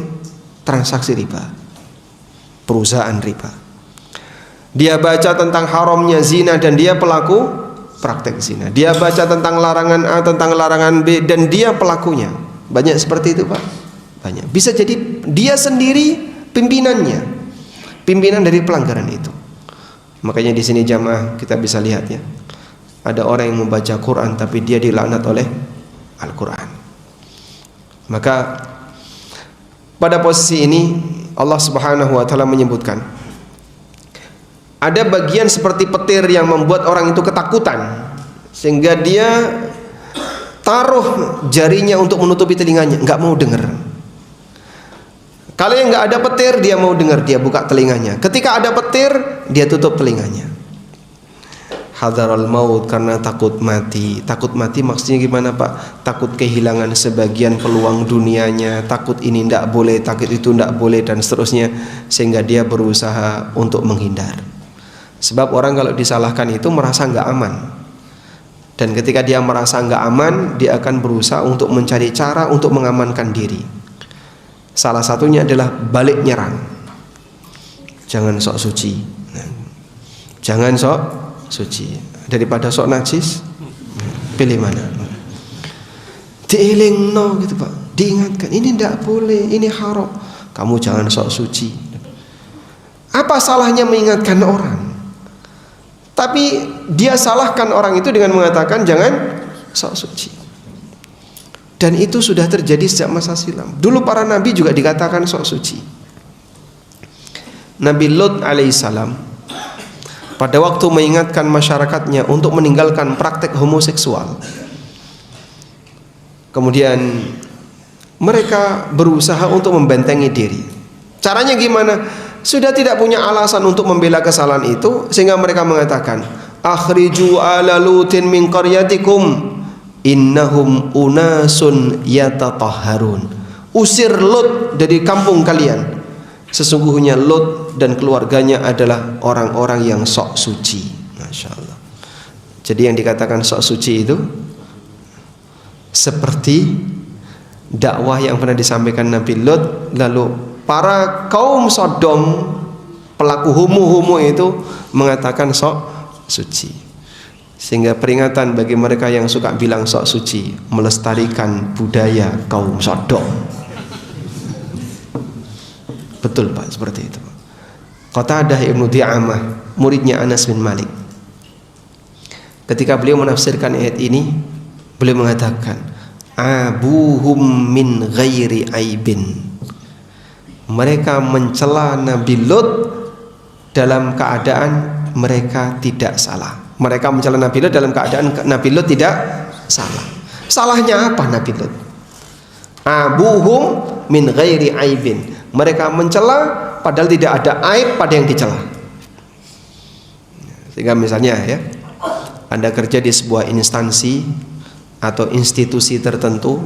transaksi riba, perusahaan riba. Dia baca tentang haramnya zina dan dia pelaku praktek zina. Dia baca tentang larangan A, tentang larangan B, dan dia pelakunya. Banyak seperti itu Pak. Banyak. Bisa jadi dia sendiri pimpinannya, pimpinan dari pelanggaran itu. Makanya di sini jamaah kita bisa lihat ya, ada orang yang membaca Quran tapi dia dilaknat oleh Al-Quran. Maka pada posisi ini Allah Subhanahu wa ta'ala menyebutkan ada bagian seperti petir yang membuat orang itu ketakutan sehingga dia taruh jarinya untuk menutupi telinganya, nggak mau dengar. Kalau yang nggak ada petir dia mau dengar, dia buka telinganya. Ketika ada petir dia tutup telinganya. Hadarul maut, karena takut mati. Takut mati maksudnya gimana Pak? Takut kehilangan sebagian peluang dunianya, takut ini tidak boleh, takut itu tidak boleh, dan seterusnya. Sehingga dia berusaha untuk menghindar. Sebab orang kalau disalahkan itu merasa nggak aman. Dan ketika dia merasa nggak aman, dia akan berusaha untuk mencari cara untuk mengamankan diri. Salah satunya adalah balik nyerang. Jangan sok suci. Jangan sok suci. Daripada sok najis, pilih mana? Dielingno gitu Pak. Diingatkan, ini tidak boleh, ini haram. Kamu jangan sok suci. Apa salahnya mengingatkan orang? Tapi dia salahkan orang itu dengan mengatakan jangan sok suci. Dan itu sudah terjadi sejak masa silam. Dulu para nabi juga dikatakan sok suci. Nabi Lut alaihissalam pada waktu mengingatkan masyarakatnya untuk meninggalkan praktek homoseksual, kemudian mereka berusaha untuk membentengi diri. Caranya gimana? Sudah tidak punya alasan untuk membela kesalahan itu, sehingga mereka mengatakan, akhriju ala lutin min qaryatikum innahum unasun yatatahharun. Usir Lut dari kampung kalian. Sesungguhnya Lut dan keluarganya adalah orang-orang yang sok suci. Masya Allah. Jadi yang dikatakan sok suci itu seperti dakwah yang pernah disampaikan Nabi Lut. Lalu para kaum Sodom, pelaku homo-homo itu mengatakan sok suci. Sehingga peringatan bagi mereka yang suka bilang sok suci, melestarikan budaya kaum Sodom. Betul Pak, seperti itu. Qatadah Ibnu Di'amah, muridnya Anas bin Malik. ketika beliau menafsirkan ayat ini, beliau mengatakan abuhum min ghairi aibin. Mereka mencela Nabi Lut dalam keadaan mereka tidak salah. Mereka mencela Nabi Lut dalam keadaan Nabi Lut tidak salah. Salahnya apa Nabi Lut? Abuhum min ghairi aibin. Mereka mencela padahal tidak ada aib pada yang dicela. Sehingga misalnya ya, Anda kerja di sebuah instansi atau institusi tertentu,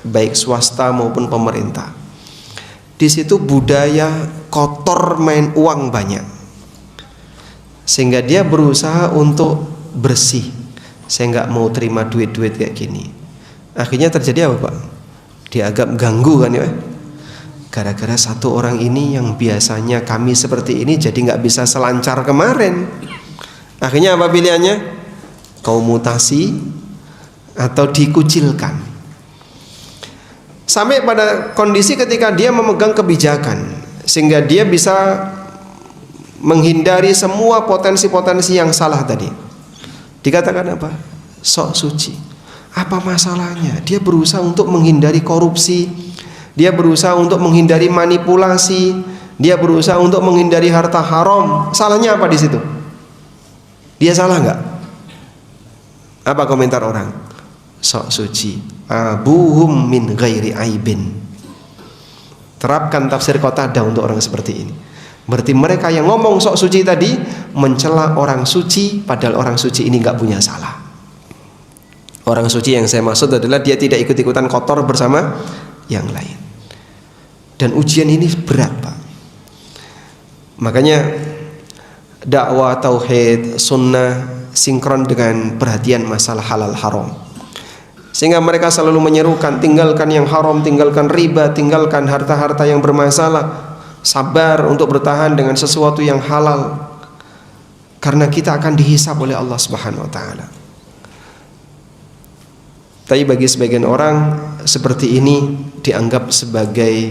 baik swasta maupun pemerintah. Di situ budaya kotor main uang banyak, sehingga dia berusaha untuk bersih. Saya nggak mau terima duit-duit kayak gini. Akhirnya terjadi apa Pak? Dianggap ganggu kan ya. Gara-gara satu orang ini yang biasanya kami seperti ini jadi nggak bisa selancar kemarin. Akhirnya apa pilihannya? Kau mutasi atau dikucilkan. Sampai pada kondisi ketika dia memegang kebijakan, sehingga dia bisa menghindari semua potensi-potensi yang salah tadi. Dikatakan apa? Sok suci. Apa masalahnya? Dia berusaha untuk menghindari korupsi, dia berusaha untuk menghindari manipulasi, dia berusaha untuk menghindari harta haram. Salahnya apa di situ? Dia salah nggak? Apa komentar orang? Sok suci. Abuhum min ghairi aibin. Terapkan tafsir Qatadah untuk orang seperti ini. Berarti mereka yang ngomong sok suci tadi mencela orang suci, padahal orang suci ini nggak punya salah. Orang suci yang saya maksud adalah dia tidak ikut-ikutan kotor bersama yang lain. Dan ujian ini berat Pak. Makanya dakwah tauhid sunnah sinkron dengan perhatian masalah halal haram, sehingga mereka selalu menyerukan tinggalkan yang haram, tinggalkan riba, tinggalkan harta-harta yang bermasalah, sabar untuk bertahan dengan sesuatu yang halal, karena kita akan dihisab oleh Allah Subhanahu wa taala. Tapi bagi sebagian orang seperti ini dianggap sebagai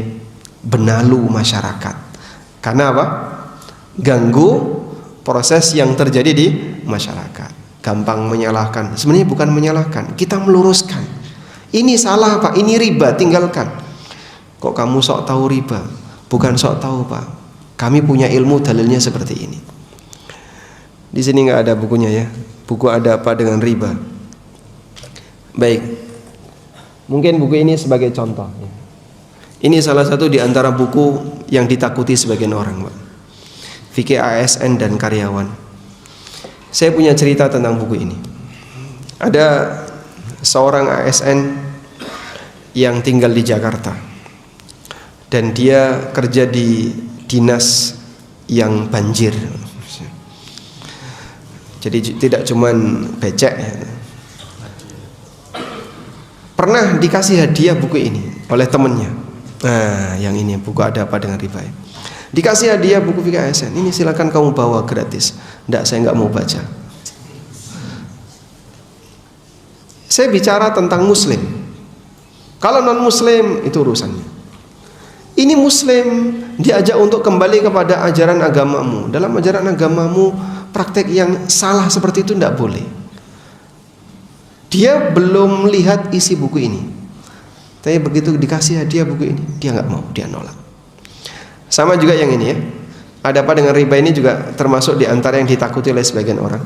benalu masyarakat. Karena apa? Ganggu proses yang terjadi di masyarakat. Gampang menyalahkan. Sebenarnya bukan menyalahkan, kita meluruskan. Ini salah Pak, ini riba, tinggalkan. Kok kamu sok tahu riba? Bukan sok tahu Pak. Kami punya ilmu dalilnya seperti ini. Di sini nggak ada bukunya ya. Buku ada apa dengan riba? Baik. Mungkin buku ini sebagai contoh. Ini salah satu di antara buku yang ditakuti sebagian orang Pak. Fikih ASN dan karyawan. Saya punya cerita tentang buku ini. Ada seorang ASN yang tinggal di Jakarta, dan dia kerja di dinas yang banjir. Jadi tidak cuman becek. Pernah dikasih hadiah buku ini oleh temannya. Nah, yang ini buku ada apa dengan riba. Dikasih hadiah buku fikih ASN. Ini silakan kamu bawa gratis. Enggak, saya enggak mau baca. Saya bicara tentang muslim. Kalau non muslim itu urusannya. Ini muslim diajak untuk kembali kepada ajaran agamamu. Dalam ajaran agamamu praktek yang salah seperti itu enggak boleh. Dia belum melihat isi buku ini. Tapi begitu dikasih hadiah buku ini, dia enggak mau, dia nolak. Sama juga yang ini ya. Ada apa dengan riba ini juga termasuk di antara yang ditakuti oleh sebagian orang.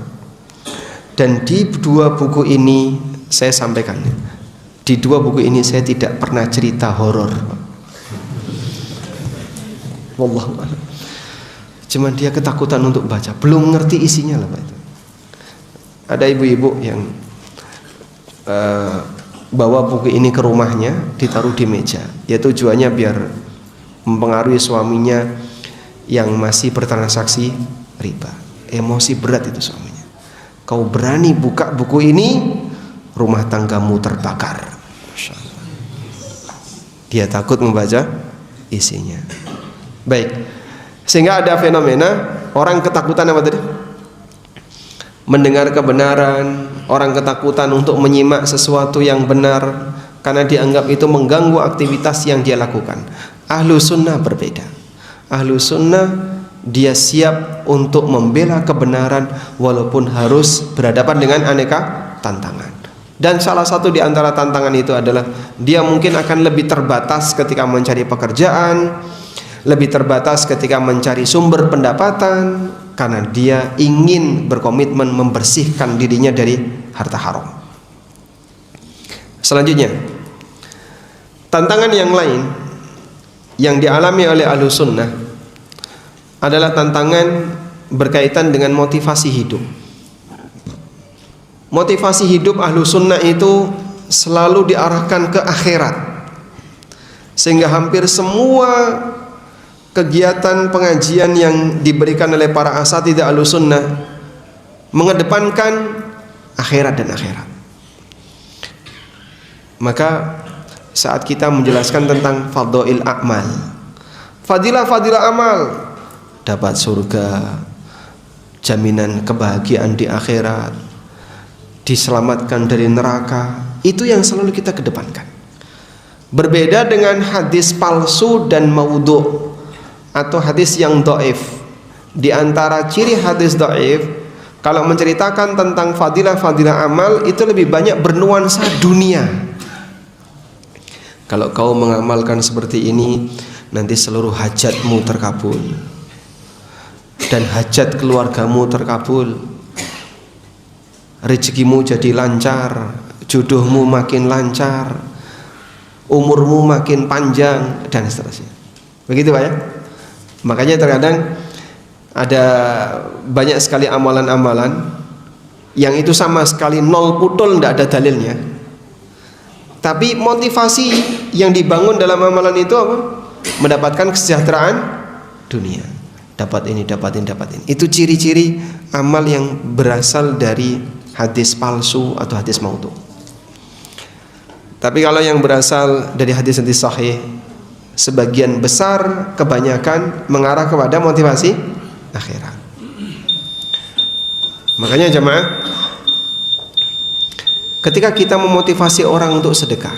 Dan di dua buku ini saya sampaikan, di dua buku ini saya tidak pernah cerita horor. Wallahu a'lam. Cuman dia ketakutan untuk baca, belum ngerti isinya lah Pak. Ada ibu-ibu yang bawa buku ini ke rumahnya, ditaruh di meja. Ya tujuannya biar mempengaruhi suaminya yang masih bertransaksi riba. Emosi berat itu suaminya. Kau berani buka buku ini, rumah tanggamu terbakar. Masya Allah. Dia takut membaca isinya. Baik. Sehingga ada fenomena orang ketakutan apa tadi? Mendengar kebenaran, orang ketakutan untuk menyimak sesuatu yang benar karena dianggap itu mengganggu aktivitas yang dia lakukan. Ahlu sunnah berbeda. Ahlu sunnah dia siap untuk membela kebenaran walaupun harus berhadapan dengan aneka tantangan. Dan salah satu di antara tantangan itu adalah dia mungkin akan lebih terbatas ketika mencari pekerjaan, lebih terbatas ketika mencari sumber pendapatan, karena dia ingin berkomitmen membersihkan dirinya dari harta haram. Selanjutnya, tantangan yang lain yang dialami oleh Ahlus Sunnah adalah tantangan berkaitan dengan motivasi hidup. Motivasi hidup Ahlus Sunnah itu selalu diarahkan ke akhirat, sehingga hampir semua kegiatan pengajian yang diberikan oleh para asatidzah Ahlus Sunnah mengedepankan akhirat dan akhirat. Maka saat kita menjelaskan tentang fadhail a'mal, fadilah-fadilah amal, dapat surga, jaminan kebahagiaan di akhirat, diselamatkan dari neraka, itu yang selalu kita kedepankan. Berbeda dengan hadis palsu dan maudhu atau hadis yang dhaif. Di antara ciri hadis dhaif, kalau menceritakan tentang fadilah-fadilah amal, itu lebih banyak bernuansa dunia. Kalau kau mengamalkan seperti ini, nanti seluruh hajatmu terkabul, dan hajat keluargamu terkabul, rezekimu jadi lancar, jodohmu makin lancar, umurmu makin panjang, dan seterusnya. Begitu Pak ya. Makanya terkadang ada banyak sekali amalan-amalan yang itu sama sekali nol putul, tidak ada dalilnya. Tapi motivasi yang dibangun dalam amalan itu apa? Mendapatkan kesejahteraan dunia. Dapat ini, dapat ini, dapat ini. Itu ciri-ciri amal yang berasal dari hadis palsu atau hadis maudhu. Tapi kalau yang berasal dari hadis-hadis sahih, sebagian besar, kebanyakan mengarah kepada motivasi akhirat. Makanya jemaah, ketika kita memotivasi orang untuk sedekah,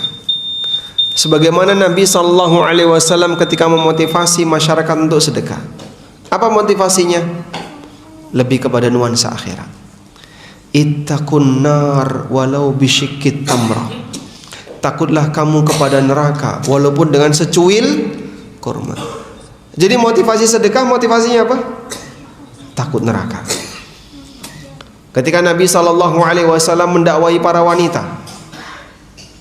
sebagaimana Nabi SAW ketika memotivasi masyarakat untuk sedekah, apa motivasinya? Lebih kepada nuansa akhirat. Ittaqun nar walau bisyikkit tamrah. Takutlah kamu kepada neraka walaupun dengan secuil kurma. Jadi motivasi sedekah, motivasinya apa? Takut neraka. Ketika Nabi SAW mendakwai para wanita,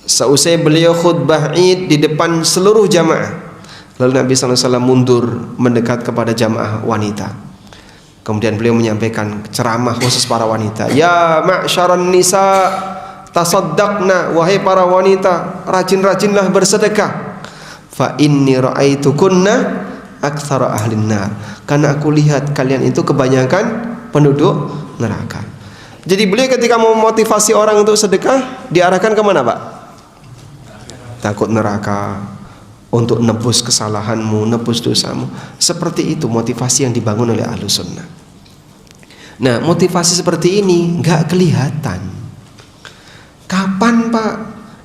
seusai beliau khutbah Id di depan seluruh jamaah, lalu Nabi SAW mundur mendekat kepada jamaah wanita. Kemudian beliau menyampaikan ceramah khusus para wanita. Ya ma'syaran nisa, tasaddaqna, wahai para wanita, rajin-rajinlah bersedekah. Fa inni ra'aitukunna aktsara ahlin nar. Karena aku lihat kalian itu kebanyakan penduduk neraka. Jadi beliau ketika memotivasi orang untuk sedekah, diarahkan kemana Pak? Takut neraka, untuk nebus kesalahanmu, nebus dosamu. Seperti itu motivasi yang dibangun oleh Ahlus Sunnah. Nah, motivasi seperti ini nggak kelihatan. Kapan Pak?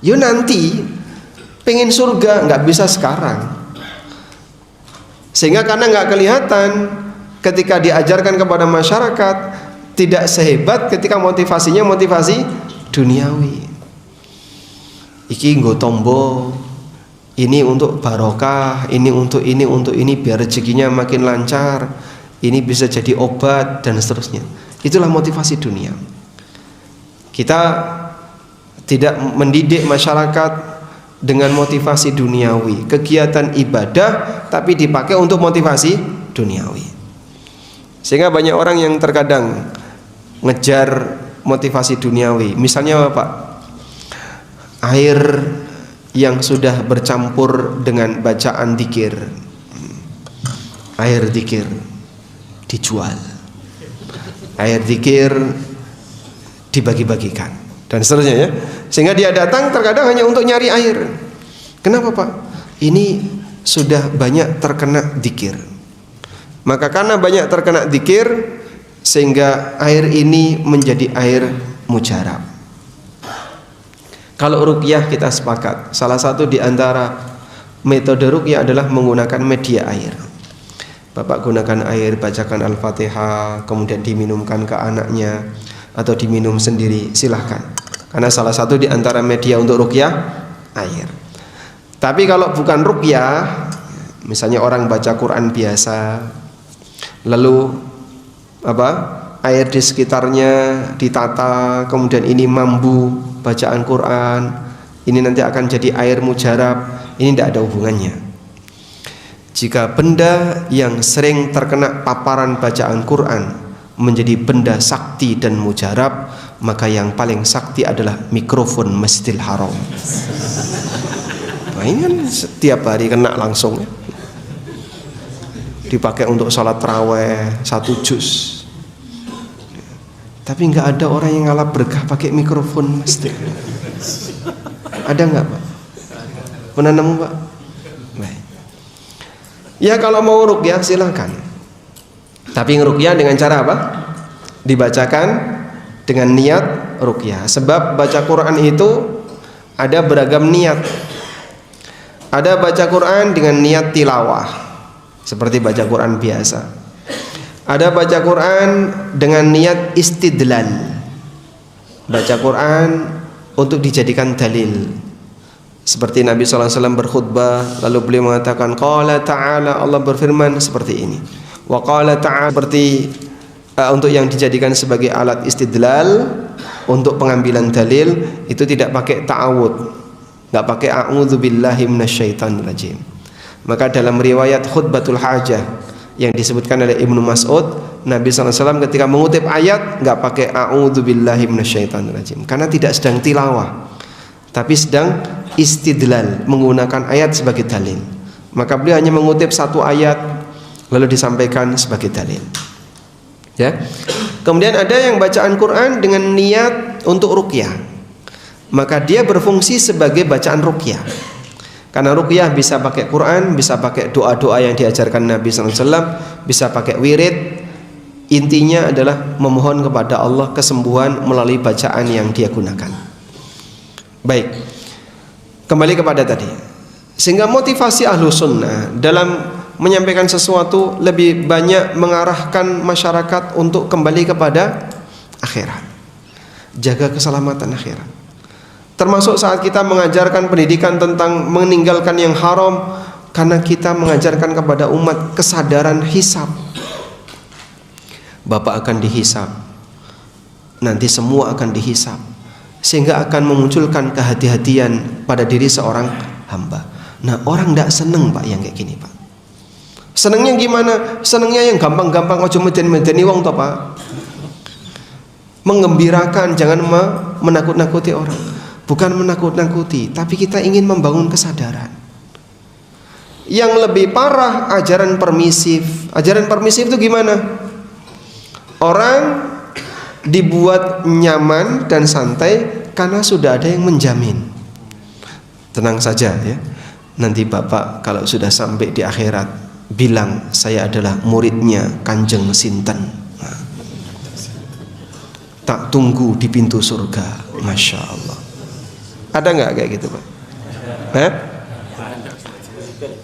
Yo nanti pengen surga, nggak bisa sekarang. Sehingga karena nggak kelihatan, ketika diajarkan kepada masyarakat, tidak sehebat ketika motivasinya motivasi duniawi. Iki nggo tombo, ini untuk barokah, ini untuk ini biar rezekinya makin lancar, ini bisa jadi obat dan seterusnya. Itulah motivasi dunia. Kita tidak mendidik masyarakat dengan motivasi duniawi, kegiatan ibadah tapi dipakai untuk motivasi duniawi. Sehingga banyak orang yang terkadang ngejar motivasi duniawi. Misalnya apa Pak? Air yang sudah bercampur dengan bacaan dzikir, air dzikir dijual, air dzikir dibagi-bagikan dan seterusnya ya. Sehingga dia datang terkadang hanya untuk nyari air. Kenapa Pak? Ini sudah banyak terkena dzikir. Maka karena banyak terkena dzikir, sehingga air ini menjadi air mujarab. Kalau ruqyah kita sepakat, salah satu di antara metode ruqyah adalah menggunakan media air. Bapak gunakan air, bacakan Al-Fatihah, kemudian diminumkan ke anaknya atau diminum sendiri, silahkan. Karena salah satu di antara media untuk ruqyah air. Tapi kalau bukan ruqyah, misalnya orang baca Quran biasa, lalu air di sekitarnya ditata, kemudian ini mambu bacaan Quran, ini nanti akan jadi air mujarab, ini tidak ada hubungannya. Jika benda yang sering terkena paparan bacaan Quran menjadi benda sakti dan mujarab, maka yang paling sakti adalah mikrofon Masjidil Haram. Nah, ini kan setiap hari kena langsung, dipakai untuk sholat taraweh 1 juz. Tapi nggak ada orang yang ngalap berkah pakai mikrofon masjid. Ada nggak, Pak? Pernah nemu, Pak? Baik. Ya kalau mau ruqyah silakan. Tapi ruqyah dengan cara apa? Dibacakan dengan niat ruqyah. Sebab baca Quran itu ada beragam niat. Ada baca Quran dengan niat tilawah, seperti baca Quran biasa. Ada baca Quran dengan niat istidlal, baca Quran untuk dijadikan dalil. Seperti Nabi SAW berkhutbah, lalu beliau mengatakan qala ta'ala, Allah berfirman seperti ini. Wa qala ta'ala, seperti untuk yang dijadikan sebagai alat istidlal untuk pengambilan dalil, itu tidak pakai ta'awud, enggak pakai a'udzubillahi minasyaitonir rajim. Maka dalam riwayat khutbatul hajah yang disebutkan oleh Ibnu Mas'ud, Nabi SAW ketika mengutip ayat enggak pakai a'udzubillahi minasyaitonir rajim, karena tidak sedang tilawah, tapi sedang istidlal, menggunakan ayat sebagai dalil. Maka beliau hanya mengutip satu ayat lalu disampaikan sebagai dalil. Ya. Kemudian ada yang bacaan Quran dengan niat untuk ruqyah, maka dia berfungsi sebagai bacaan ruqyah. Karena ruqyah bisa pakai Quran, bisa pakai doa-doa yang diajarkan Nabi SAW, bisa pakai wirid. Intinya adalah memohon kepada Allah kesembuhan melalui bacaan yang dia gunakan. Baik, kembali kepada tadi. Sehingga motivasi ahlu sunnah dalam menyampaikan sesuatu lebih banyak mengarahkan masyarakat untuk kembali kepada akhirat, jaga keselamatan akhirat. Termasuk saat kita mengajarkan pendidikan tentang meninggalkan yang haram, karena kita mengajarkan kepada umat kesadaran hisab. Bapak akan dihisab, nanti semua akan dihisab, sehingga akan memunculkan kehati-hatian pada diri seorang hamba. Nah, orang tidak seneng, Pak, yang kayak gini, Pak. Senengnya gimana? Senengnya yang gampang-gampang, ojo medeni wong toh, Pak. Menggembirakan, jangan menakut-nakuti orang. Bukan menakut-nakuti, tapi kita ingin membangun kesadaran. Yang lebih parah, ajaran permisif. Ajaran permisif itu gimana? Orang dibuat nyaman dan santai karena sudah ada yang menjamin. Tenang saja ya, nanti Bapak kalau sudah sampai di akhirat bilang saya adalah muridnya Kanjeng Sinten. Nah, tak tunggu di pintu surga. Masya Allah. Ada nggak kayak gitu, Pak?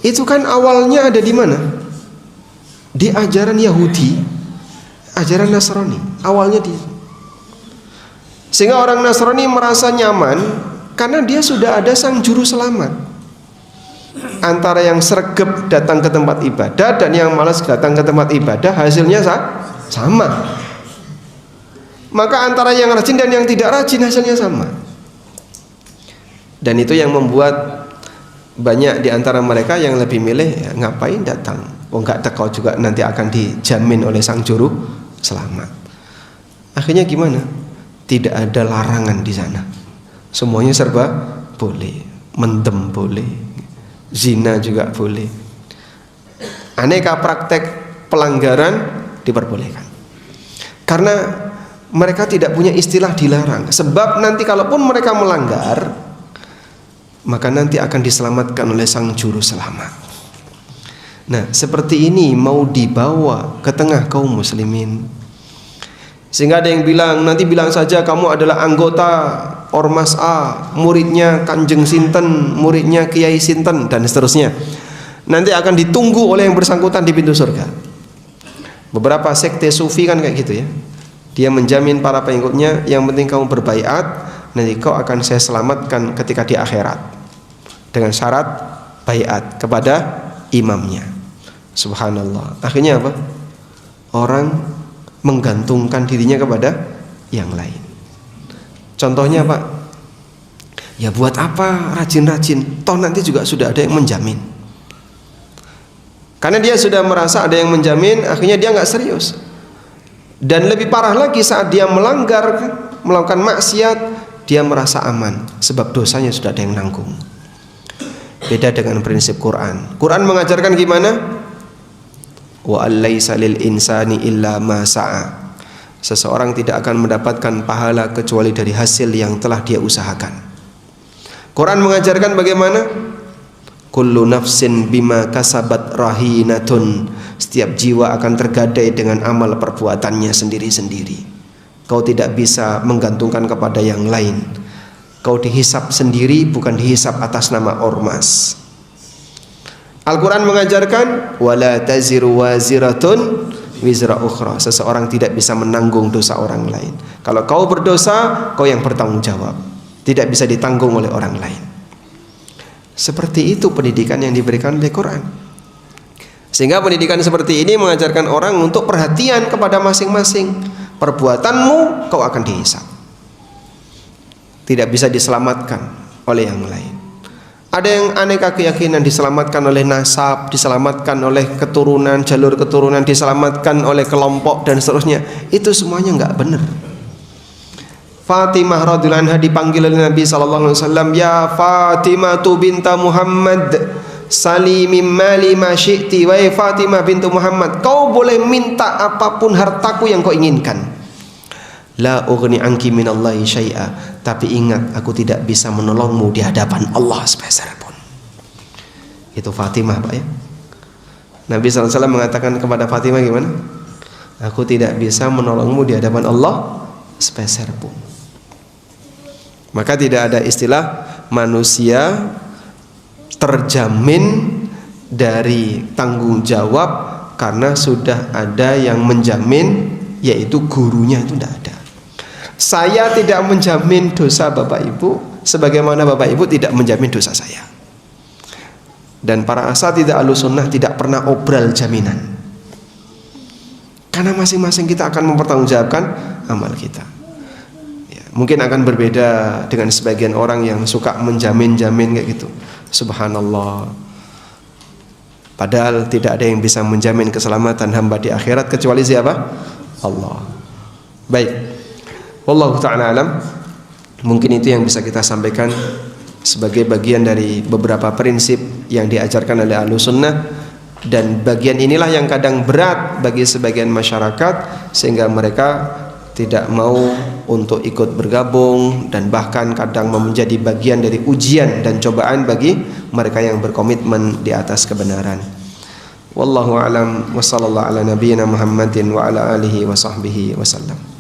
Itu kan awalnya ada di mana? Di ajaran Yahudi, ajaran Nasrani. Awalnya di, sehingga orang Nasrani merasa nyaman karena dia sudah ada sang juru selamat. Antara yang sregep datang ke tempat ibadah dan yang malas datang ke tempat ibadah, hasilnya sama. Maka antara yang rajin dan yang tidak rajin hasilnya sama. Dan itu yang membuat banyak di antara mereka yang lebih milih ya, ngapain datang, oh enggak teko juga nanti akan dijamin oleh sang juru selamat. Akhirnya gimana? Tidak ada larangan di sana, semuanya serba boleh, mendem boleh, zina juga boleh, aneka praktek pelanggaran diperbolehkan. Karena mereka tidak punya istilah dilarang. Sebab nanti kalaupun mereka melanggar, maka nanti akan diselamatkan oleh sang juru selamat. Nah, seperti ini mau dibawa ke tengah kaum muslimin. Sehingga ada yang bilang, nanti bilang saja kamu adalah anggota Ormas A, muridnya Kanjeng Sinten, muridnya Kiai Sinten, dan seterusnya. nanti akan ditunggu oleh yang bersangkutan di pintu surga. Beberapa sekte sufi kan kayak gitu ya. Dia menjamin para pengikutnya, yang penting kamu berbaiat, nanti kau akan saya selamatkan ketika di akhirat, dengan syarat baiat kepada imamnya. Subhanallah. Akhirnya apa? Orang menggantungkan dirinya kepada yang lain. Contohnya Pak, ya buat apa rajin-rajin, toh nanti juga sudah ada yang menjamin. Karena dia sudah merasa ada yang menjamin, akhirnya dia nggak serius. Dan lebih parah lagi, saat dia melakukan maksiat, dia merasa aman sebab dosanya sudah ada yang nanggung. Beda dengan prinsip Quran. Quran mengajarkan gimana? Wa allaisa lil insani illa ma sa'a. Seseorang tidak akan mendapatkan pahala kecuali dari hasil yang telah dia usahakan. Quran mengajarkan bagaimana? Kullu nafsin bima kasabat rahinatun. Setiap jiwa akan tergadai dengan amal perbuatannya sendiri-sendiri. Kau tidak bisa menggantungkan kepada yang lain. Kau dihisap sendiri, bukan dihisap atas nama ormas. Al-Quran mengajarkan wala taziru waziratun wizra ukhra. Seseorang tidak bisa menanggung dosa orang lain. Kalau kau berdosa, kau yang bertanggung jawab, tidak bisa ditanggung oleh orang lain. Seperti itu pendidikan yang diberikan oleh Quran. Sehingga pendidikan seperti ini mengajarkan orang untuk perhatian kepada masing-masing. Perbuatanmu kau akan dihisap, tidak bisa diselamatkan oleh yang lain. Ada yang aneka keyakinan, diselamatkan oleh nasab, diselamatkan oleh keturunan, jalur keturunan, diselamatkan oleh kelompok dan seterusnya. Itu semuanya nggak benar. Fatimah radhiyallahu anha dipanggil oleh Nabi sallallahu alaihi wasallam, "Ya Fatimah binta Muhammad, sali min mali ma syi'ti." Wahai Fatimah bintu Muhammad, kau boleh minta apapun hartaku yang kau inginkan. La ughni anki minallahi syai'a. Tapi ingat, aku tidak bisa menolongmu di hadapan Allah sepeser pun. Itu Fatimah Pak ya. Nabi SAW mengatakan kepada Fatimah gimana? Aku tidak bisa menolongmu di hadapan Allah sepeser pun. Maka tidak ada istilah manusia terjamin dari tanggung jawab karena sudah ada yang menjamin, yaitu gurunya. Itu tidak ada. Saya tidak menjamin dosa Bapak Ibu, sebagaimana Bapak Ibu tidak menjamin dosa saya. Dan para asatidzah Ahlussunnah tidak pernah obral jaminan, karena masing-masing kita akan mempertanggungjawabkan amal kita. Ya, mungkin akan berbeda dengan sebagian orang yang suka menjamin-jamin kayak gitu. Subhanallah. Padahal tidak ada yang bisa menjamin keselamatan hamba di akhirat kecuali siapa? Allah. Baik. Wallahu ta'ala alam. Mungkin itu yang bisa kita sampaikan sebagai bagian dari beberapa prinsip yang diajarkan oleh Ahlussunnah. Dan bagian inilah yang kadang berat bagi sebagian masyarakat, sehingga mereka tidak mau untuk ikut bergabung, dan bahkan kadang menjadi bagian dari ujian dan cobaan bagi mereka yang berkomitmen di atas kebenaran. Wallahu a'lam wa sallallahu ala nabiyyina Muhammadin wa ala alihi wa sahbihi wasallam.